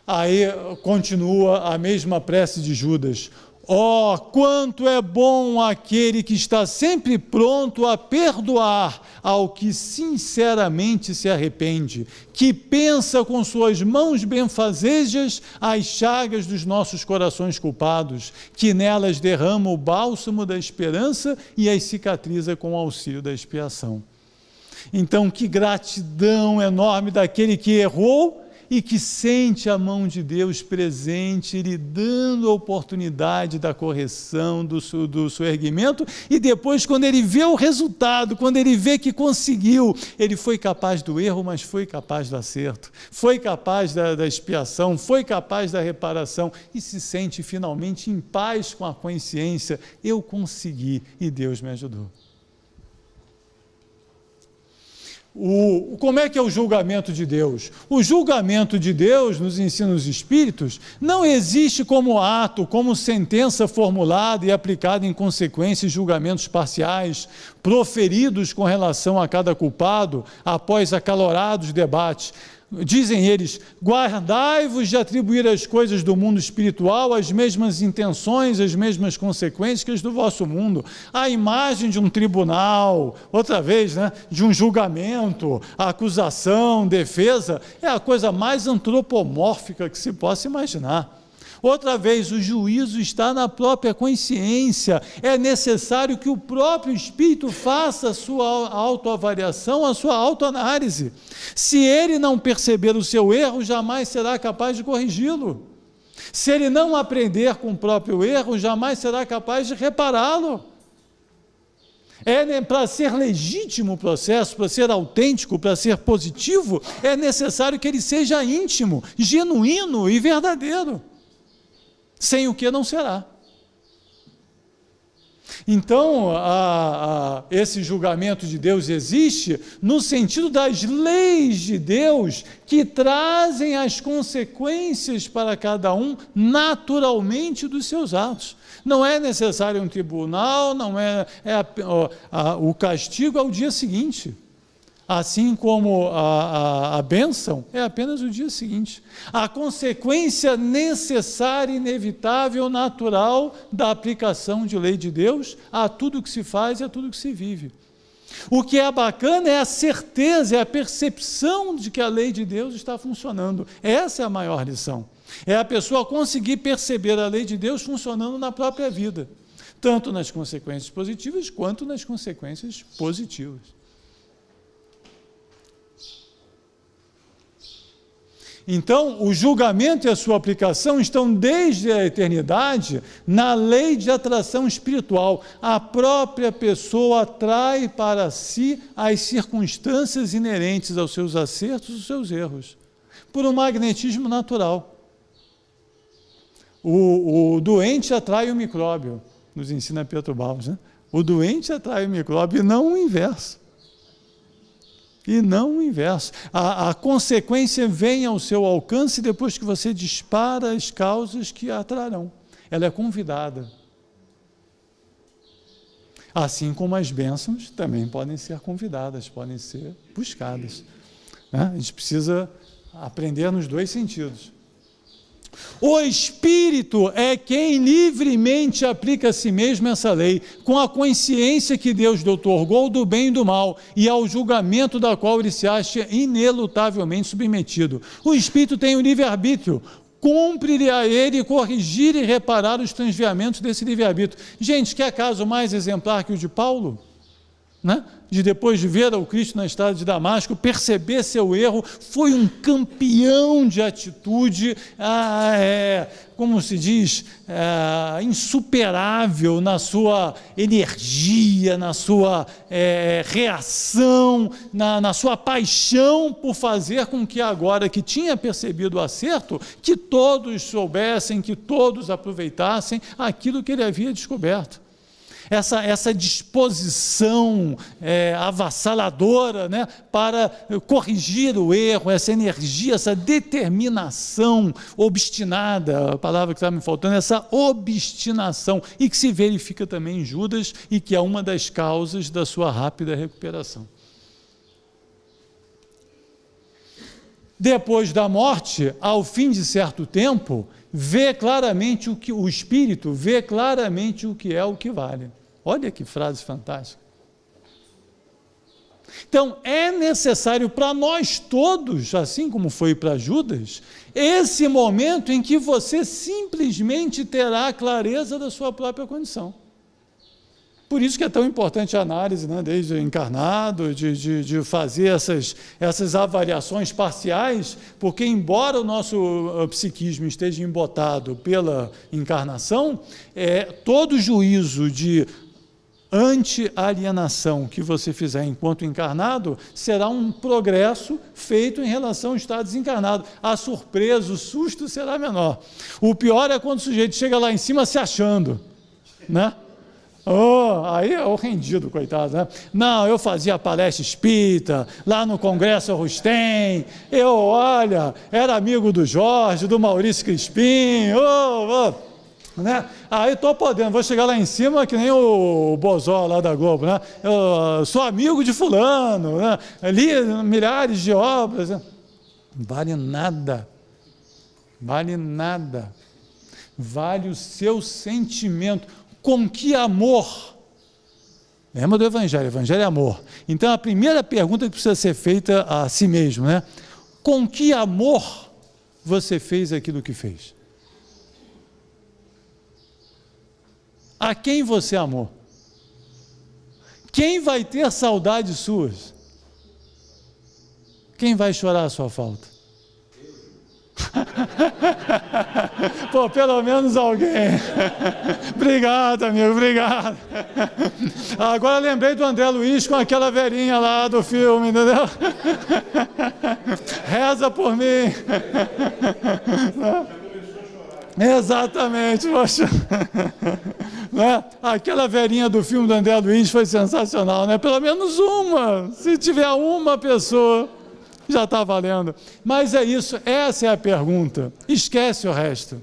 Aí continua a mesma prece de Judas: ó, quanto é bom aquele que está sempre pronto a perdoar ao que sinceramente se arrepende, que pensa com suas mãos benfazejas as chagas dos nossos corações culpados, que nelas derrama o bálsamo da esperança e as cicatriza com o auxílio da expiação. Então, que gratidão enorme daquele que errou e que sente a mão de Deus presente, lhe dando a oportunidade da correção, do soerguimento, e depois, quando ele vê o resultado, quando ele vê que conseguiu, ele foi capaz do erro, mas foi capaz do acerto, foi capaz da expiação, foi capaz da reparação, e se sente finalmente em paz com a consciência: eu consegui e Deus me ajudou. Como é que é o julgamento de Deus? O julgamento de Deus, nos ensinos espíritos, não existe como ato, como sentença formulada e aplicada em consequência e julgamentos parciais, proferidos com relação a cada culpado, após acalorados debates. Dizem eles: guardai-vos de atribuir às coisas do mundo espiritual as mesmas intenções, as mesmas consequências que as do vosso mundo. A imagem de um tribunal, outra vez, de um julgamento, a acusação, defesa, é a coisa mais antropomórfica que se possa imaginar. Outra vez, o juízo está na própria consciência. É necessário que o próprio espírito faça a sua autoavaliação, a sua autoanálise. Se ele não perceber o seu erro, jamais será capaz de corrigi-lo. Se ele não aprender com o próprio erro, jamais será capaz de repará-lo. Para ser legítimo o processo, para ser autêntico, para ser positivo, é necessário que ele seja íntimo, genuíno e verdadeiro. Sem o que não será. Então, esse julgamento de Deus existe no sentido das leis de Deus que trazem as consequências para cada um naturalmente dos seus atos. Não é necessário um tribunal, o castigo ao dia seguinte. Assim como a bênção é apenas o dia seguinte. A consequência necessária, inevitável, natural da aplicação de lei de Deus a tudo que se faz e a tudo que se vive. O que é bacana é a certeza, é a percepção de que a lei de Deus está funcionando. Essa é a maior lição. É a pessoa conseguir perceber a lei de Deus funcionando na própria vida, tanto nas consequências positivas quanto nas consequências positivas. Então, o julgamento e a sua aplicação estão desde a eternidade na lei de atração espiritual. A própria pessoa atrai para si as circunstâncias inerentes aos seus acertos e aos seus erros, por um magnetismo natural. O doente atrai o micróbio, nos ensina Pietro Balmes, né? O doente atrai o micróbio e não o inverso. E não o inverso. A consequência vem ao seu alcance depois que você dispara as causas que a atrarão. Ela é convidada. Assim como as bênçãos também podem ser convidadas, podem ser buscadas. Né? A gente precisa aprender nos dois sentidos. O Espírito é quem livremente aplica a si mesmo essa lei, com a consciência que Deus lhe outorgou do bem e do mal, e ao julgamento da qual ele se acha inelutavelmente submetido. O Espírito tem o livre-arbítrio, cumpre-lhe a ele corrigir e reparar os transviamentos desse livre-arbítrio. Gente, que acaso mais exemplar que o de Paulo? Né? De depois de ver ao Cristo na estrada de Damasco, perceber seu erro, foi um campeão de atitude, como se diz, insuperável na sua energia, na sua reação, na sua paixão por fazer com que agora que tinha percebido o acerto, que todos soubessem, que todos aproveitassem aquilo que ele havia descoberto. Essa disposição avassaladora, né, para corrigir o erro, essa energia, essa determinação obstinada, a palavra que está me faltando, essa obstinação, e que se verifica também em Judas e que é uma das causas da sua rápida recuperação. Depois da morte, ao fim de certo tempo, vê claramente o Espírito vê claramente o que é o que vale. Olha que frase fantástica. Então, é necessário para nós todos, assim como foi para Judas, esse momento em que você simplesmente terá a clareza da sua própria condição. Por isso que é tão importante a análise, né, desde o encarnado, de fazer essas avaliações parciais, porque embora o nosso psiquismo esteja embotado pela encarnação, todo juízo de anti-alienação que você fizer enquanto encarnado será um progresso feito em relação ao estado desencarnado. A surpresa, o susto será menor. O pior é quando o sujeito chega lá em cima se achando, né? Aí é o rendido, coitado, né? Não, eu fazia palestra espírita, lá no Congresso Rustem, era amigo do Jorge, do Maurício Crispim, né? Aí estou podendo, vou chegar lá em cima que nem o Bozó lá da Globo, né? Eu sou amigo de fulano, né? Li milhares de obras, né? Vale nada, vale o seu sentimento. Com que amor? Lembra do Evangelho? O Evangelho é amor. Então, a primeira pergunta que precisa ser feita a si mesmo, né? Com que amor você fez aquilo que fez? A quem você amou? Quem vai ter saudades suas? Quem vai chorar a sua falta? Pô, pelo menos alguém. Obrigado, amigo, obrigado. Agora lembrei do André Luiz com aquela velhinha lá do filme, entendeu? Reza por mim. Exatamente, poxa. né? Aquela velhinha do filme do André Luiz foi sensacional, né? Pelo menos uma, se tiver uma pessoa, já está valendo. Mas é isso, essa é a pergunta. Esquece o resto.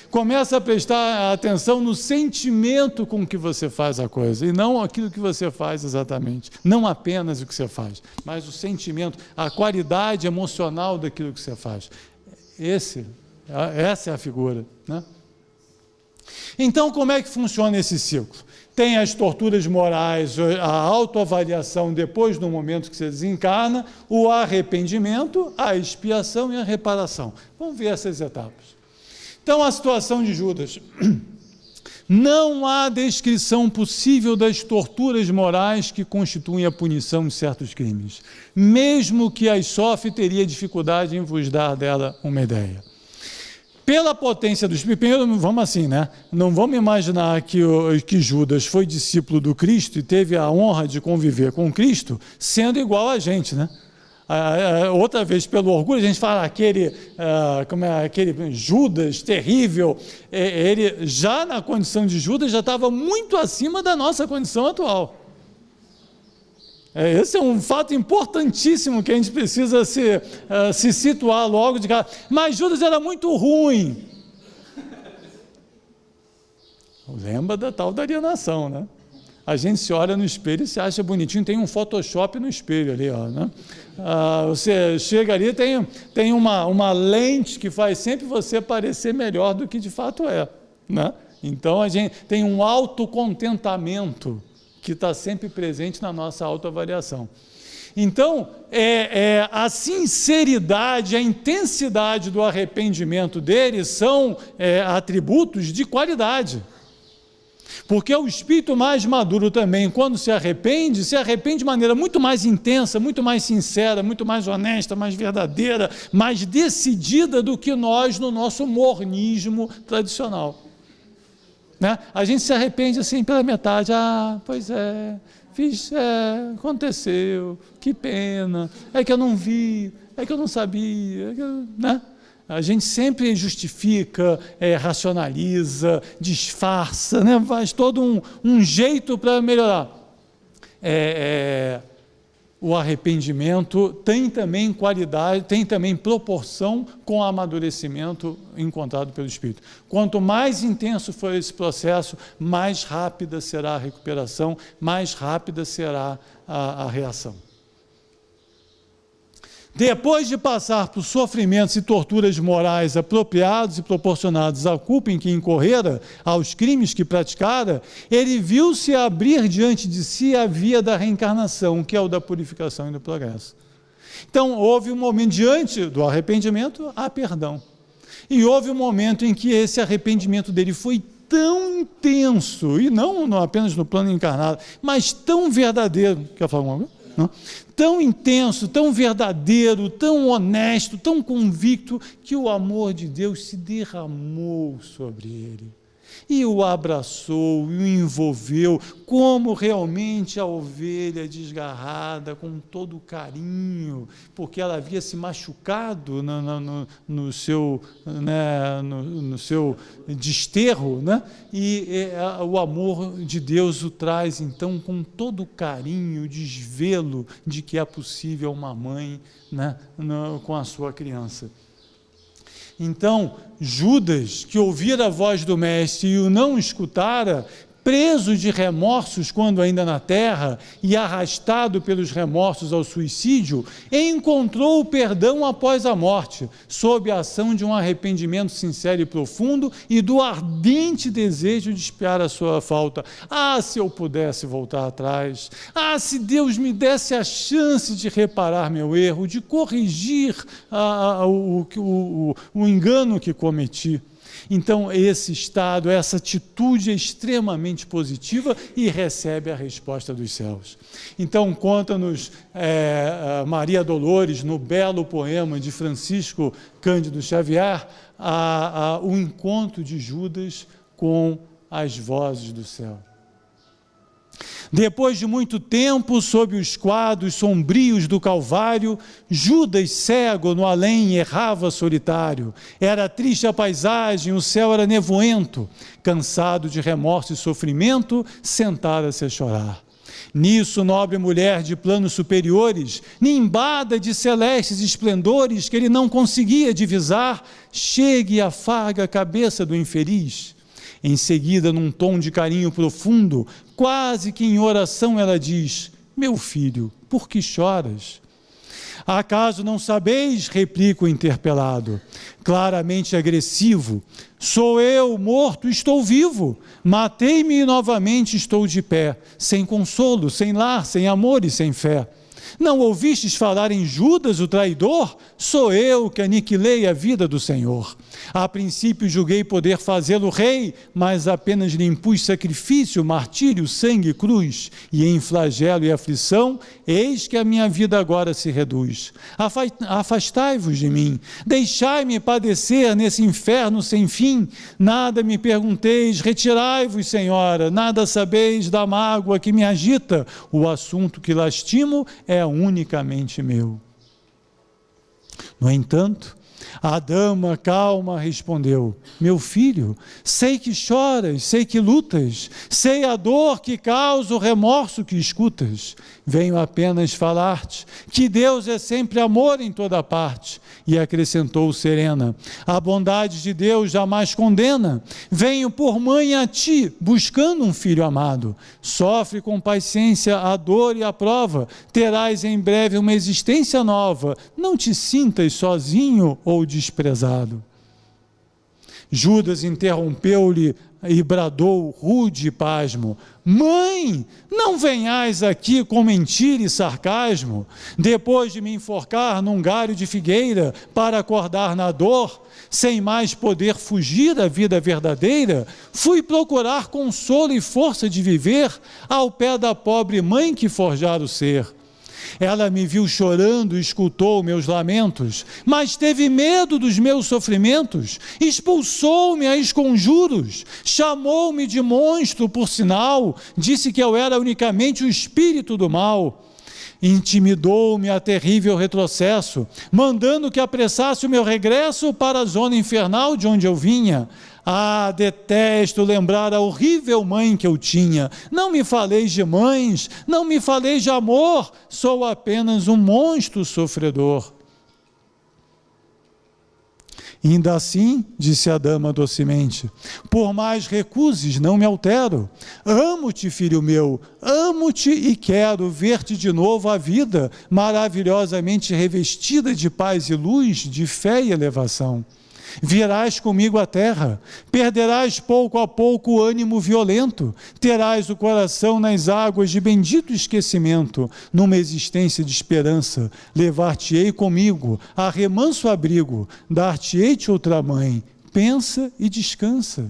Começa a prestar atenção no sentimento com que você faz a coisa, e não aquilo que você faz exatamente. Não apenas o que você faz, mas o sentimento, a qualidade emocional daquilo que você faz. Essa é a figura, né? Então, como é que funciona esse ciclo? Tem as torturas morais, a autoavaliação depois do momento que você desencarna, o arrependimento, a expiação e a reparação. Vamos ver essas etapas. Então, a situação de Judas. Não há descrição possível das torturas morais que constituem a punição de certos crimes. Mesmo que as sofre, teria dificuldade em vos dar dela uma ideia. Pela potência do Espírito, primeiro, vamos assim, né? Não vamos imaginar que Judas foi discípulo do Cristo e teve a honra de conviver com Cristo sendo igual a gente, né? Outra vez, pelo orgulho, a gente fala aquele Judas terrível, ele já na condição de Judas já estava muito acima da nossa condição atual. Esse é um fato importantíssimo que a gente precisa se situar logo de cara. Mas Judas era muito ruim. Lembra da tal da alienação, né? A gente se olha no espelho e se acha bonitinho, tem um Photoshop no espelho ali, ó, né? Você chega ali, tem uma lente que faz sempre você parecer melhor do que de fato é, né? Então a gente tem um autocontentamento que está sempre presente na nossa autoavaliação. Então, a sinceridade, a intensidade do arrependimento deles são atributos de qualidade. Porque o espírito mais maduro também, quando se arrepende de maneira muito mais intensa, muito mais sincera, muito mais honesta, mais verdadeira, mais decidida do que nós no nosso mornismo tradicional. Né? A gente se arrepende assim pela metade. Pois é, aconteceu, que pena, é que eu não vi, é que eu não sabia, né? A gente sempre justifica, racionaliza, disfarça, né? Faz todo um jeito para melhorar. O arrependimento tem também qualidade, tem também proporção com o amadurecimento encontrado pelo Espírito. Quanto mais intenso for esse processo, mais rápida será a recuperação, mais rápida será a reação. Depois de passar por sofrimentos e torturas morais apropriados e proporcionados à culpa em que incorrera, aos crimes que praticara, ele viu-se abrir diante de si a via da reencarnação, que é o da purificação e do progresso. Então, houve um momento, diante do arrependimento, há perdão. E houve um momento em que esse arrependimento dele foi tão intenso, e não apenas no plano encarnado, mas tão verdadeiro. Quer falar alguma coisa? Não? Tão intenso, tão verdadeiro, tão honesto, tão convicto, que o amor de Deus se derramou sobre ele. E o abraçou, e o envolveu, como realmente a ovelha desgarrada, com todo carinho, porque ela havia se machucado no seu desterro, né? E o amor de Deus o traz, então, com todo carinho, desvelo de que é possível uma mãe, né, com a sua criança. Então, Judas, que ouvira a voz do Mestre e o não escutara, preso de remorsos quando ainda na terra e arrastado pelos remorsos ao suicídio, encontrou o perdão após a morte, sob a ação de um arrependimento sincero e profundo e do ardente desejo de expiar a sua falta. Se eu pudesse voltar atrás! Se Deus me desse a chance de reparar meu erro, de corrigir o engano que cometi. Então, esse estado, essa atitude é extremamente positiva e recebe a resposta dos céus. Então, conta-nos Maria Dolores, no belo poema de Francisco Cândido Xavier, o encontro de Judas com as vozes do céu. Depois de muito tempo, sob os quadros sombrios do Calvário, Judas, cego no além, errava solitário. Era triste a paisagem, o céu era nevoento. Cansado de remorso e sofrimento, sentara-se a chorar. Nisso, nobre mulher de planos superiores, nimbada de celestes esplendores que ele não conseguia divisar, chega e afaga a cabeça do infeliz. Em seguida, num tom de carinho profundo, quase que em oração, ela diz: meu filho, por que choras? Acaso não sabeis? Replica o interpelado, claramente agressivo. Sou eu, morto, estou vivo. Matei-me e novamente estou de pé, sem consolo, sem lar, sem amor e sem fé. Não ouvistes falar em Judas, o traidor? Sou eu que aniquilei a vida do Senhor. A princípio julguei poder fazê-lo rei, mas apenas lhe impus sacrifício, martírio, sangue e cruz. E em flagelo e aflição, eis que a minha vida agora se reduz. Afastai-vos de mim, deixai-me padecer nesse inferno sem fim. Nada me pergunteis, retirai-vos, Senhora, nada sabeis da mágoa que me agita. O assunto que lastimo é unicamente meu. No entanto, a dama calma respondeu: meu filho, sei que choras, sei que lutas, sei a dor que causa o remorso que escutas. Venho apenas falar-te que Deus é sempre amor em toda parte. E acrescentou serena: a bondade de Deus jamais condena. Venho por mãe a ti, buscando um filho amado. Sofre com paciência a dor e a prova. Terás em breve uma existência nova. Não te sintas sozinho ou desprezado. Judas interrompeu-lhe e bradou rude e pasmo: mãe, não venhais aqui com mentira e sarcasmo. Depois de me enforcar num galho de figueira para acordar na dor, sem mais poder fugir da vida verdadeira, fui procurar consolo e força de viver ao pé da pobre mãe que forjara o ser. Ela me viu chorando e escutou meus lamentos, mas teve medo dos meus sofrimentos, expulsou-me a esconjuros, chamou-me de monstro por sinal, disse que eu era unicamente o espírito do mal. Intimidou-me a terrível retrocesso, mandando que apressasse o meu regresso para a zona infernal de onde eu vinha. Ah, detesto lembrar a horrível mãe que eu tinha. Não me faleis de mães, não me faleis de amor, sou apenas um monstro sofredor. Ainda assim, disse a dama docemente, por mais recuses, não me altero. Amo-te, filho meu, amo-te e quero ver-te de novo a vida, maravilhosamente revestida de paz e luz, de fé e elevação. Virás comigo à terra, perderás pouco a pouco o ânimo violento, terás o coração nas águas de bendito esquecimento, numa existência de esperança, levar-te-ei comigo, a remanso abrigo, dar-te-ei-te outra mãe, pensa e descansa.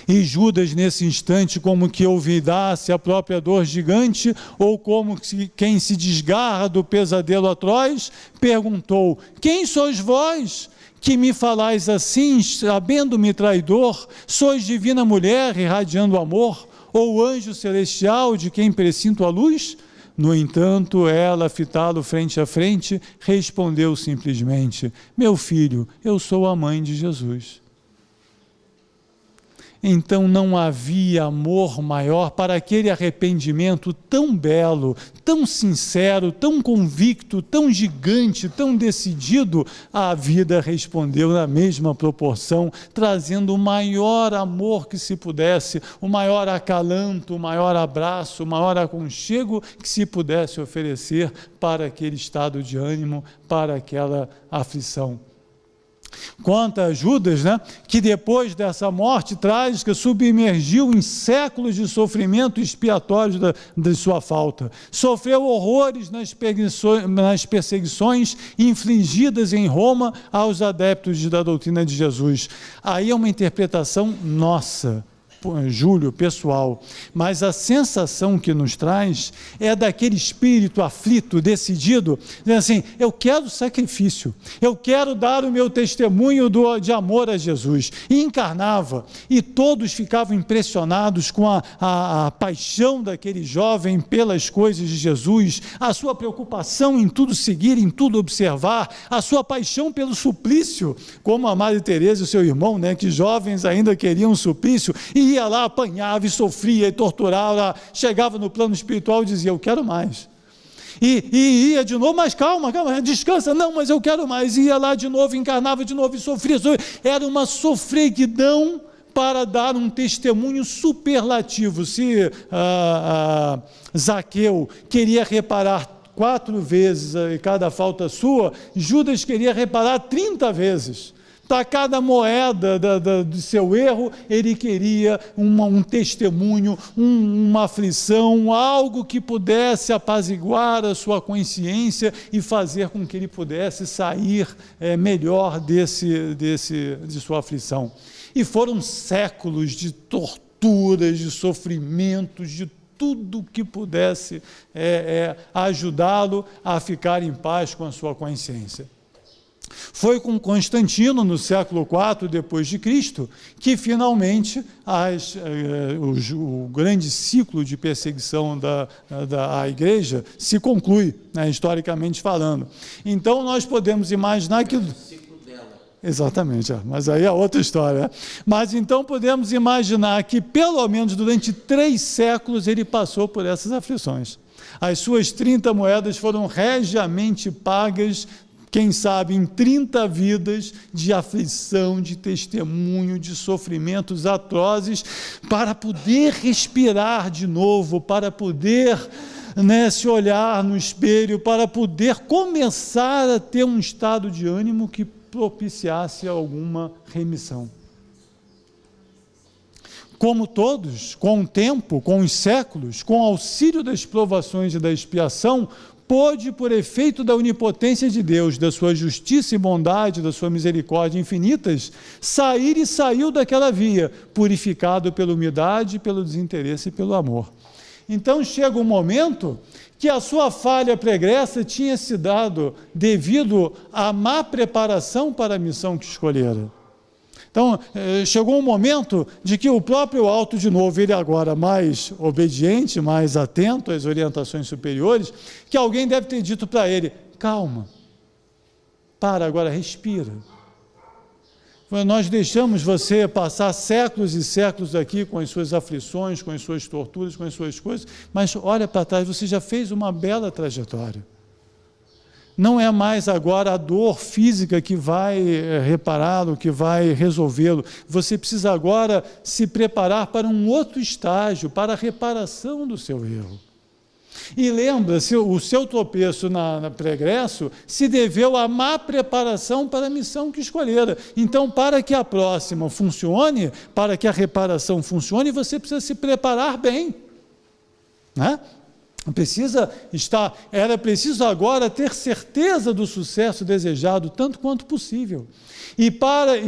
E Judas, nesse instante, como que olvidasse a própria dor gigante, ou como quem se desgarra do pesadelo atroz, perguntou: quem sois vós? Que me falais assim, sabendo-me traidor? Sois divina mulher, irradiando amor? Ou anjo celestial, de quem presinto a luz? No entanto, ela, fitá-lo frente a frente, respondeu simplesmente: meu filho, eu sou a mãe de Jesus. Então não havia amor maior para aquele arrependimento tão belo, tão sincero, tão convicto, tão gigante, tão decidido. A vida respondeu na mesma proporção, trazendo o maior amor que se pudesse, o maior acalanto, o maior abraço, o maior aconchego que se pudesse oferecer para aquele estado de ânimo, para aquela aflição. Quanto a Judas, que depois dessa morte trágica submergiu em séculos de sofrimento expiatório de sua falta. Sofreu horrores nas perseguições infligidas em Roma aos adeptos da doutrina de Jesus. Aí é uma interpretação nossa, Júlio, pessoal, mas a sensação que nos traz é daquele espírito aflito, decidido, dizendo assim, eu quero sacrifício, eu quero dar o meu testemunho de amor a Jesus. E encarnava, e todos ficavam impressionados com a paixão daquele jovem pelas coisas de Jesus, a sua preocupação em tudo seguir, em tudo observar, a sua paixão pelo suplício, como a Madre Teresa e o seu irmão, né, que jovens ainda queriam suplício, e ia lá, apanhava e sofria e torturava, chegava no plano espiritual e dizia, eu quero mais. E ia de novo, mas calma, descansa, não, mas eu quero mais. Ia lá de novo, encarnava de novo e sofria. Era uma sofreguidão para dar um testemunho superlativo. Se Zaqueu queria reparar 4 vezes cada falta sua, Judas queria reparar 30 vezes. Para cada moeda do seu erro, ele queria um testemunho, uma aflição, algo que pudesse apaziguar a sua consciência e fazer com que ele pudesse sair melhor de sua aflição. E foram séculos de torturas, de sofrimentos, de tudo que pudesse ajudá-lo a ficar em paz com a sua consciência. Foi com Constantino, no século IV depois de Cristo, que finalmente o grande ciclo de perseguição da Igreja se conclui, né, historicamente falando. Então nós podemos imaginar que... Exatamente, mas aí é outra história. Né? Mas então podemos imaginar que pelo menos durante 3 séculos ele passou por essas aflições. As suas 30 moedas foram regiamente pagas, quem sabe, em 30 vidas de aflição, de testemunho, de sofrimentos atrozes, para poder respirar de novo, para poder, né, se olhar no espelho, para poder começar a ter um estado de ânimo que propiciasse alguma remissão. Como todos, com o tempo, com os séculos, com o auxílio das provações e da expiação, pôde, por efeito da onipotência de Deus, da sua justiça e bondade, da sua misericórdia infinitas, sair e saiu daquela via, purificado pela humildade, pelo desinteresse e pelo amor. Então chega um momento que a sua falha pregressa tinha se dado devido à má preparação para a missão que escolhera. Então, chegou um momento de que o próprio alto, de novo, ele agora mais obediente, mais atento às orientações superiores, que alguém deve ter dito para ele, calma, para agora, respira. Nós deixamos você passar séculos e séculos aqui com as suas aflições, com as suas torturas, com as suas coisas, mas olha para trás, você já fez uma bela trajetória. Não é mais agora a dor física que vai repará-lo, que vai resolvê-lo. Você precisa agora se preparar para um outro estágio, para a reparação do seu erro. E lembra-se, o seu tropeço na pregresso se deveu à má preparação para a missão que escolhera. Então, para que a próxima funcione, para que a reparação funcione, você precisa se preparar bem, né? Era preciso agora ter certeza do sucesso desejado, tanto quanto possível. E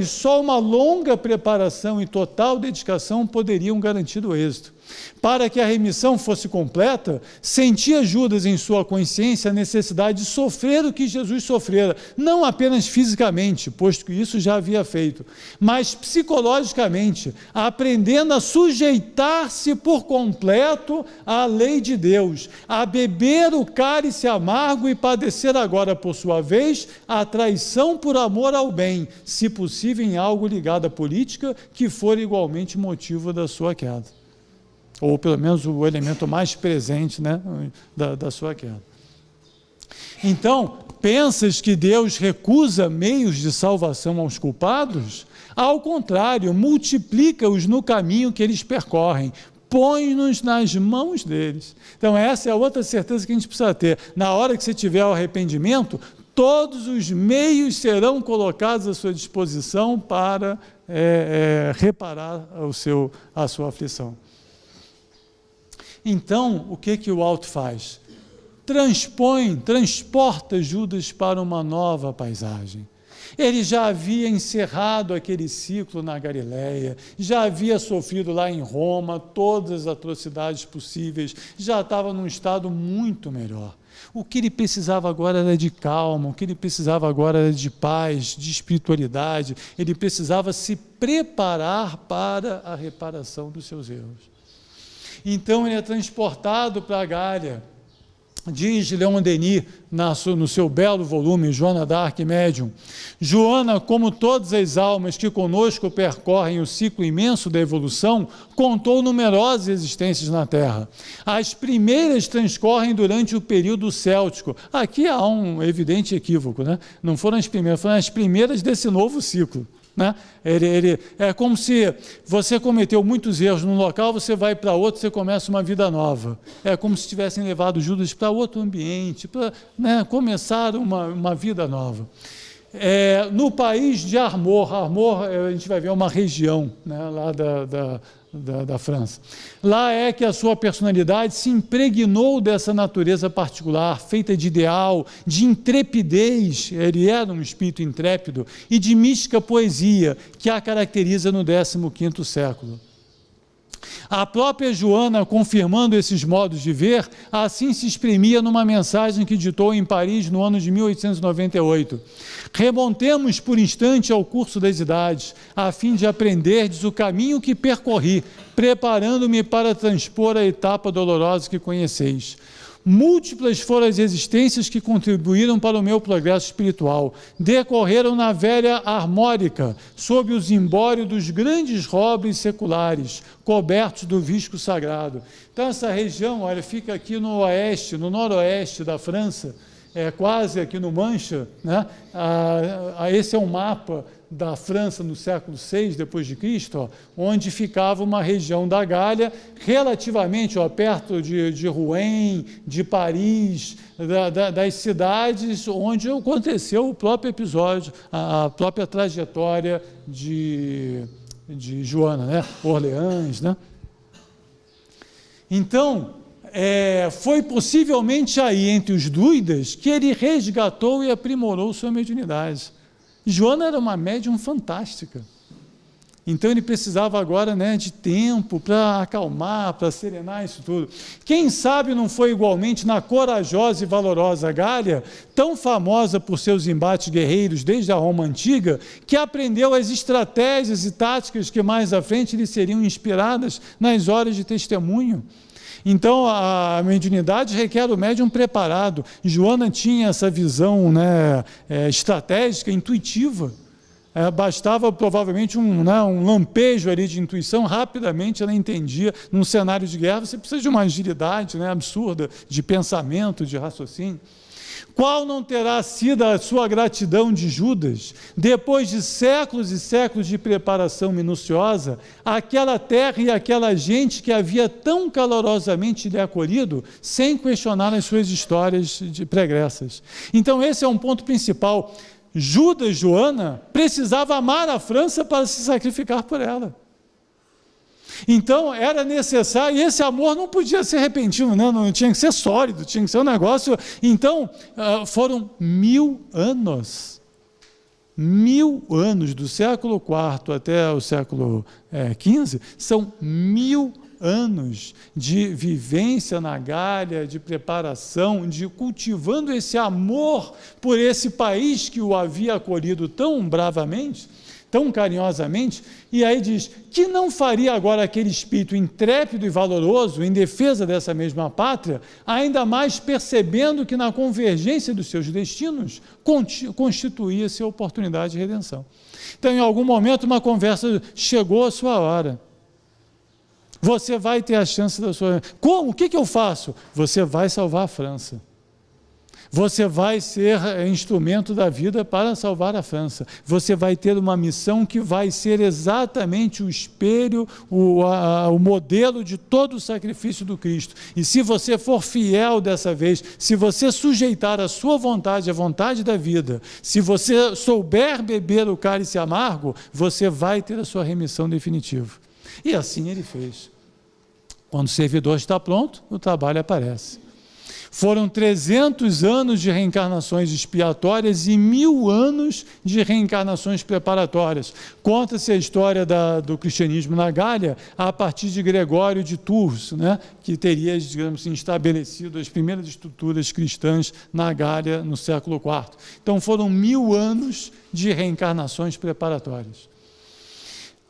só uma longa preparação e total dedicação poderiam garantir o êxito. Para que a remissão fosse completa, sentia Judas em sua consciência a necessidade de sofrer o que Jesus sofrera, não apenas fisicamente, posto que isso já havia feito, mas psicologicamente, aprendendo a sujeitar-se por completo à lei de Deus, a beber o cálice amargo e padecer agora, por sua vez, a traição por amor ao bem, se possível em algo ligado à política, que for igualmente motivo da sua queda. Ou pelo menos o elemento mais presente, né, da sua queda. Então, pensas que Deus recusa meios de salvação aos culpados? Ao contrário, multiplica-os no caminho que eles percorrem, põe-nos nas mãos deles. Então essa é a outra certeza que a gente precisa ter. Na hora que você tiver o arrependimento, todos os meios serão colocados à sua disposição para reparar a sua aflição. Então, o que o alto faz? Transporta Judas para uma nova paisagem. Ele já havia encerrado aquele ciclo na Galileia, já havia sofrido lá em Roma todas as atrocidades possíveis, já estava num estado muito melhor. O que ele precisava agora era de calma, o que ele precisava agora era de paz, de espiritualidade, ele precisava se preparar para a reparação dos seus erros. Então ele é transportado para a Gália. Diz Leon Denis, no seu belo volume, Joana d'Arc Medium, Joana, como todas as almas que conosco percorrem o ciclo imenso da evolução, contou numerosas existências na Terra. As primeiras transcorrem durante o período céltico. Aqui há um evidente equívoco, né? Não foram as primeiras, foram as primeiras desse novo ciclo. Né? É como se você cometeu muitos erros num local, você vai para outro, você começa uma vida nova. É como se tivessem levado Judas para outro ambiente, para, né, começar uma vida nova. No país de Armor, a gente vai ver uma região, né, lá da França. Lá é que a sua personalidade se impregnou dessa natureza particular, feita de ideal, de intrepidez, ele era um espírito intrépido, e de mística poesia, que a caracteriza no 15º século. A própria Joana, confirmando esses modos de ver, assim se exprimia numa mensagem que ditou em Paris no ano de 1898. Remontemos por instante ao curso das idades, a fim de aprenderdes o caminho que percorri, preparando-me para transpor a etapa dolorosa que conheceis. Múltiplas foram as existências que contribuíram para o meu progresso espiritual. Decorreram na velha Armórica, sob o zimbório dos grandes robres seculares, cobertos do visco sagrado. Então, essa região, olha, fica aqui no oeste, no noroeste da França, quase aqui no Mancha, né? Esse é um mapa da França no século VI depois de Cristo, onde ficava uma região da Gália, relativamente perto de Rouen, de Paris, das cidades onde aconteceu o próprio episódio, a própria trajetória de Joana, né? Orleans, né? Então, foi possivelmente aí, entre os druidas, que ele resgatou e aprimorou sua mediunidade. Joana era uma médium fantástica. Então ele precisava agora, né, de tempo para acalmar, para serenar isso tudo. Quem sabe não foi igualmente na corajosa e valorosa Gália, tão famosa por seus embates guerreiros desde a Roma Antiga, que aprendeu as estratégias e táticas que mais à frente lhe seriam inspiradas nas horas de testemunho. Então, a mediunidade requer o médium preparado. Joana tinha essa visão, né, estratégica, intuitiva. Bastava provavelmente um lampejo ali de intuição, rapidamente ela entendia. Num cenário de guerra, você precisa de uma agilidade, né, absurda de pensamento, de raciocínio. Qual não terá sido a sua gratidão de Judas, depois de séculos e séculos de preparação minuciosa, aquela terra e aquela gente que havia tão calorosamente lhe acolhido, sem questionar as suas histórias pregressas. Então esse é um ponto principal. Judas, Joana, precisava amar a França para se sacrificar por ela. Então era necessário, e esse amor não podia ser repentino, né? Não tinha que ser sólido, tinha que ser um negócio. Então foram 1000 anos, 1000 anos, do século IV até o século XV, são 1000 anos de vivência na Gália, de preparação, de cultivando esse amor por esse país que o havia acolhido tão bravamente, tão carinhosamente, e aí diz que não faria agora aquele espírito intrépido e valoroso em defesa dessa mesma pátria, ainda mais percebendo que na convergência dos seus destinos constituía-se a oportunidade de redenção. Então, em algum momento, uma conversa chegou a sua hora. Você vai ter a chance da sua... Como? O que eu faço? Você vai salvar a França. Você vai ser instrumento da vida para salvar a França. Você vai ter uma missão que vai ser exatamente o espelho, o modelo de todo o sacrifício do Cristo. E se você for fiel dessa vez, se você sujeitar a sua vontade à vontade da vida, se você souber beber o cálice amargo, você vai ter a sua remissão definitiva. E assim ele fez. Quando o servidor está pronto, o trabalho aparece. Foram 300 anos de reencarnações expiatórias e 1000 anos de reencarnações preparatórias. Conta-se a história do cristianismo na Gália a partir de Gregório de Tours, né, que teria, digamos assim, estabelecido as primeiras estruturas cristãs na Gália no século IV. Então foram 1000 anos de reencarnações preparatórias.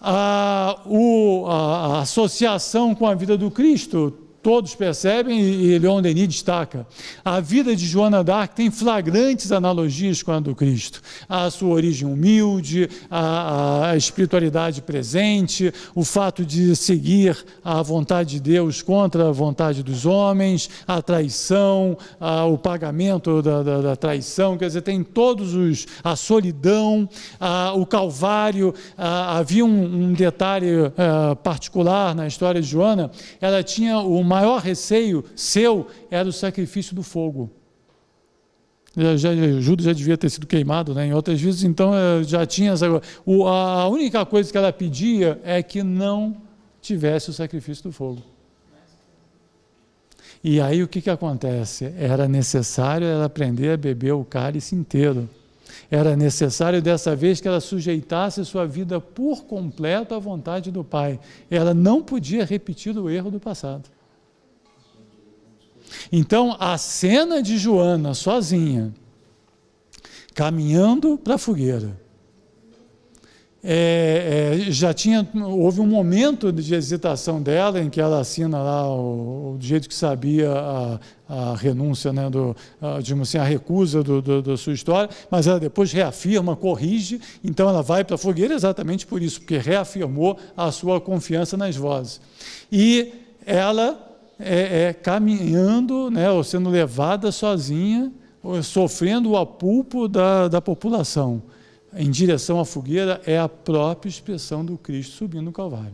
A associação com a vida do Cristo, todos percebem, e Leon Denis destaca, a vida de Joana d'Arc tem flagrantes analogias com a do Cristo. A sua origem humilde, a espiritualidade presente, o fato de seguir a vontade de Deus contra a vontade dos homens, a traição, o pagamento da traição, quer dizer, tem todos a solidão, o Calvário. Havia um detalhe particular na história de Joana. Ela tinha o maior receio seu era o sacrifício do fogo. Judas já devia ter sido queimado, né, em outras vezes, então já tinha a única coisa que ela pedia é que não tivesse o sacrifício do fogo. E aí o que acontece? Era necessário ela aprender a beber o cálice inteiro. Era necessário dessa vez que ela sujeitasse sua vida por completo à vontade do Pai. Ela não podia repetir o erro do passado. Então, a cena de Joana sozinha, caminhando para a fogueira, houve um momento de hesitação dela, em que ela assina lá, do jeito que sabia, a renúncia, né, digamos assim, a recusa da sua história, mas ela depois reafirma, corrige, então ela vai para a fogueira exatamente por isso, porque reafirmou a sua confiança nas vozes. E ela caminhando, né, ou sendo levada sozinha, sofrendo o apulpo da população, em direção à fogueira, é a própria expressão do Cristo subindo o Calvário.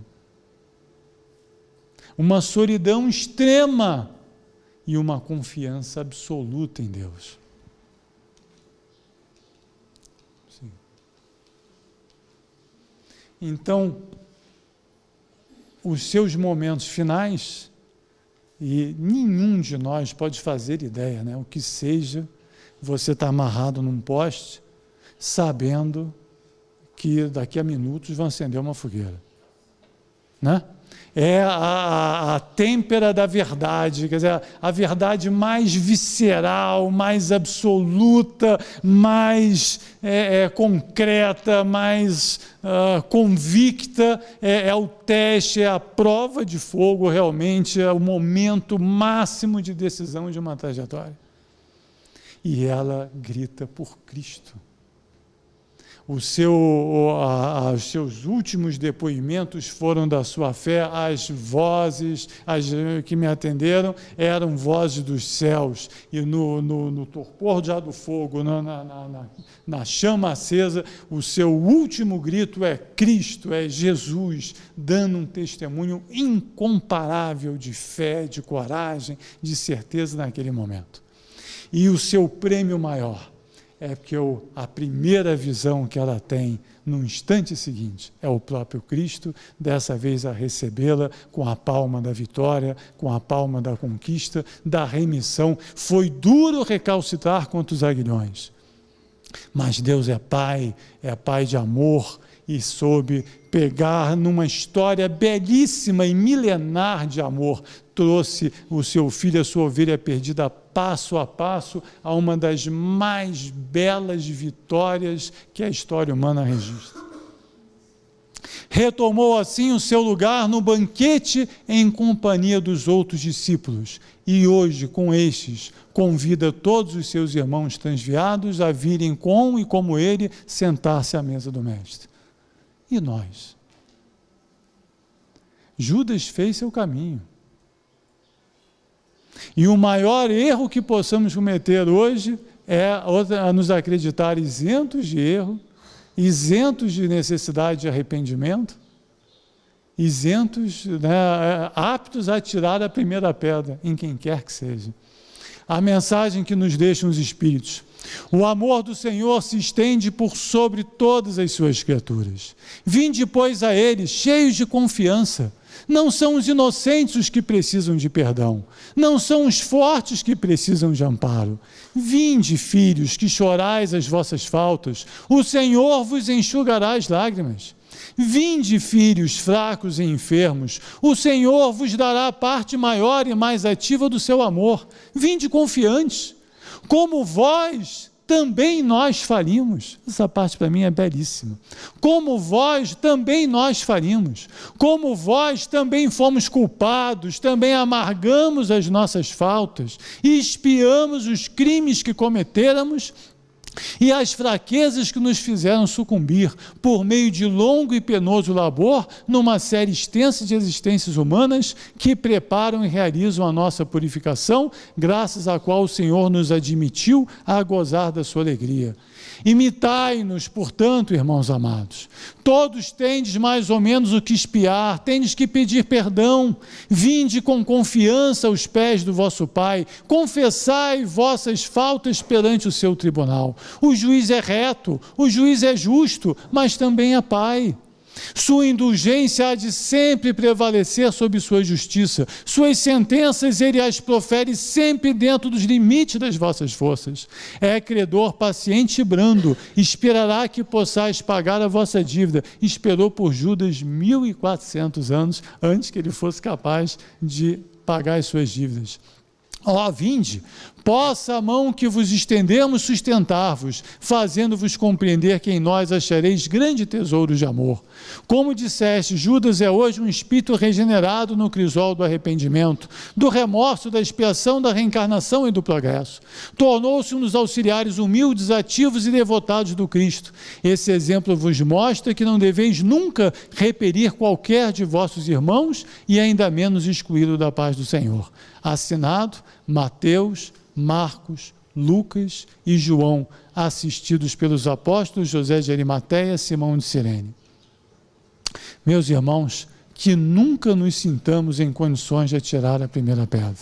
Uma solidão extrema e uma confiança absoluta em Deus. Sim. Então, os seus momentos finais, e nenhum de nós pode fazer ideia, né? O que seja, você está amarrado num poste, sabendo que daqui a minutos vão acender uma fogueira, né? É a têmpera da verdade, quer dizer, a verdade mais visceral, mais absoluta, mais concreta, mais convicta, é o teste, é a prova de fogo, realmente, é o momento máximo de decisão de uma trajetória. E ela grita por Cristo. Os seus últimos depoimentos foram da sua fé. As vozes que me atenderam eram vozes dos céus, e no torpor já do fogo, na chama acesa, o seu último grito é Cristo, é Jesus, dando um testemunho incomparável de fé, de coragem, de certeza naquele momento. E o seu prêmio maior é porque a primeira visão que ela tem no instante seguinte é o próprio Cristo, dessa vez a recebê-la com a palma da vitória, com a palma da conquista, da remissão. Foi duro recalcitrar contra os aguilhões, mas Deus é Pai de amor, e soube pegar numa história belíssima e milenar de amor, trouxe o seu filho, a sua ovelha perdida, passo a passo, a uma das mais belas vitórias que a história humana registra. Retomou assim o seu lugar no banquete em companhia dos outros discípulos, e hoje, com estes, convida todos os seus irmãos transviados a virem com e como ele sentar-se à mesa do Mestre. E nós? Judas fez seu caminho. E o maior erro que possamos cometer hoje é nos acreditar isentos de erro, isentos de necessidade de arrependimento, isentos, aptos a tirar a primeira pedra em quem quer que seja. A mensagem que nos deixam os Espíritos: o amor do Senhor se estende por sobre todas as suas criaturas. Vinde, pois, a Ele, cheios de confiança, Não são os inocentes os que precisam de perdão. Não são os fortes que precisam de amparo. Vinde, filhos, que chorais as vossas faltas. O Senhor vos enxugará as lágrimas. Vinde, filhos fracos e enfermos. O Senhor vos dará a parte maior e mais ativa do seu amor. Vinde confiantes. Como vós, também nós falimos. Essa parte para mim é belíssima. Como vós, também nós falimos. Como vós, também fomos culpados, também amargamos as nossas faltas e expiamos os crimes que cometéramos e as fraquezas que nos fizeram sucumbir por meio de longo e penoso labor numa série extensa de existências humanas que preparam e realizam a nossa purificação, graças à qual o Senhor nos admitiu a gozar da sua alegria. Imitai-nos, portanto, irmãos amados. Todos tendes mais ou menos o que expiar, tendes que pedir perdão. Vinde com confiança aos pés do vosso Pai, confessai vossas faltas perante o seu tribunal. O juiz é reto, o juiz é justo, mas também é Pai. Sua indulgência há de sempre prevalecer sobre sua justiça. Suas sentenças ele as profere sempre dentro dos limites das vossas forças. É credor paciente e brando, esperará que possais pagar a vossa dívida. Esperou por Judas 1400 anos antes que ele fosse capaz de pagar as suas dívidas. Ó, vinde, possa a mão que vos estendemos sustentar-vos, fazendo-vos compreender que em nós achareis grande tesouro de amor. Como disseste, Judas é hoje um espírito regenerado no crisol do arrependimento, do remorso, da expiação, da reencarnação e do progresso. Tornou-se um dos auxiliares humildes, ativos e devotados do Cristo. Esse exemplo vos mostra que não deveis nunca repelir qualquer de vossos irmãos e ainda menos excluí-lo da paz do Senhor. Assinado Mateus, Marcos, Lucas e João, assistidos pelos apóstolos José de Arimateia, Simão de Cirene. Meus irmãos, que nunca nos sintamos em condições de atirar a primeira pedra.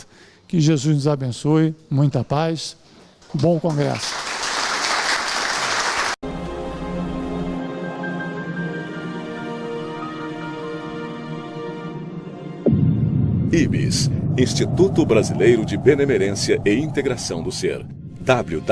Que Jesus nos abençoe, muita paz, bom congresso. IBS, Instituto Brasileiro de Benemerência e Integração do Ser. www.ibis.org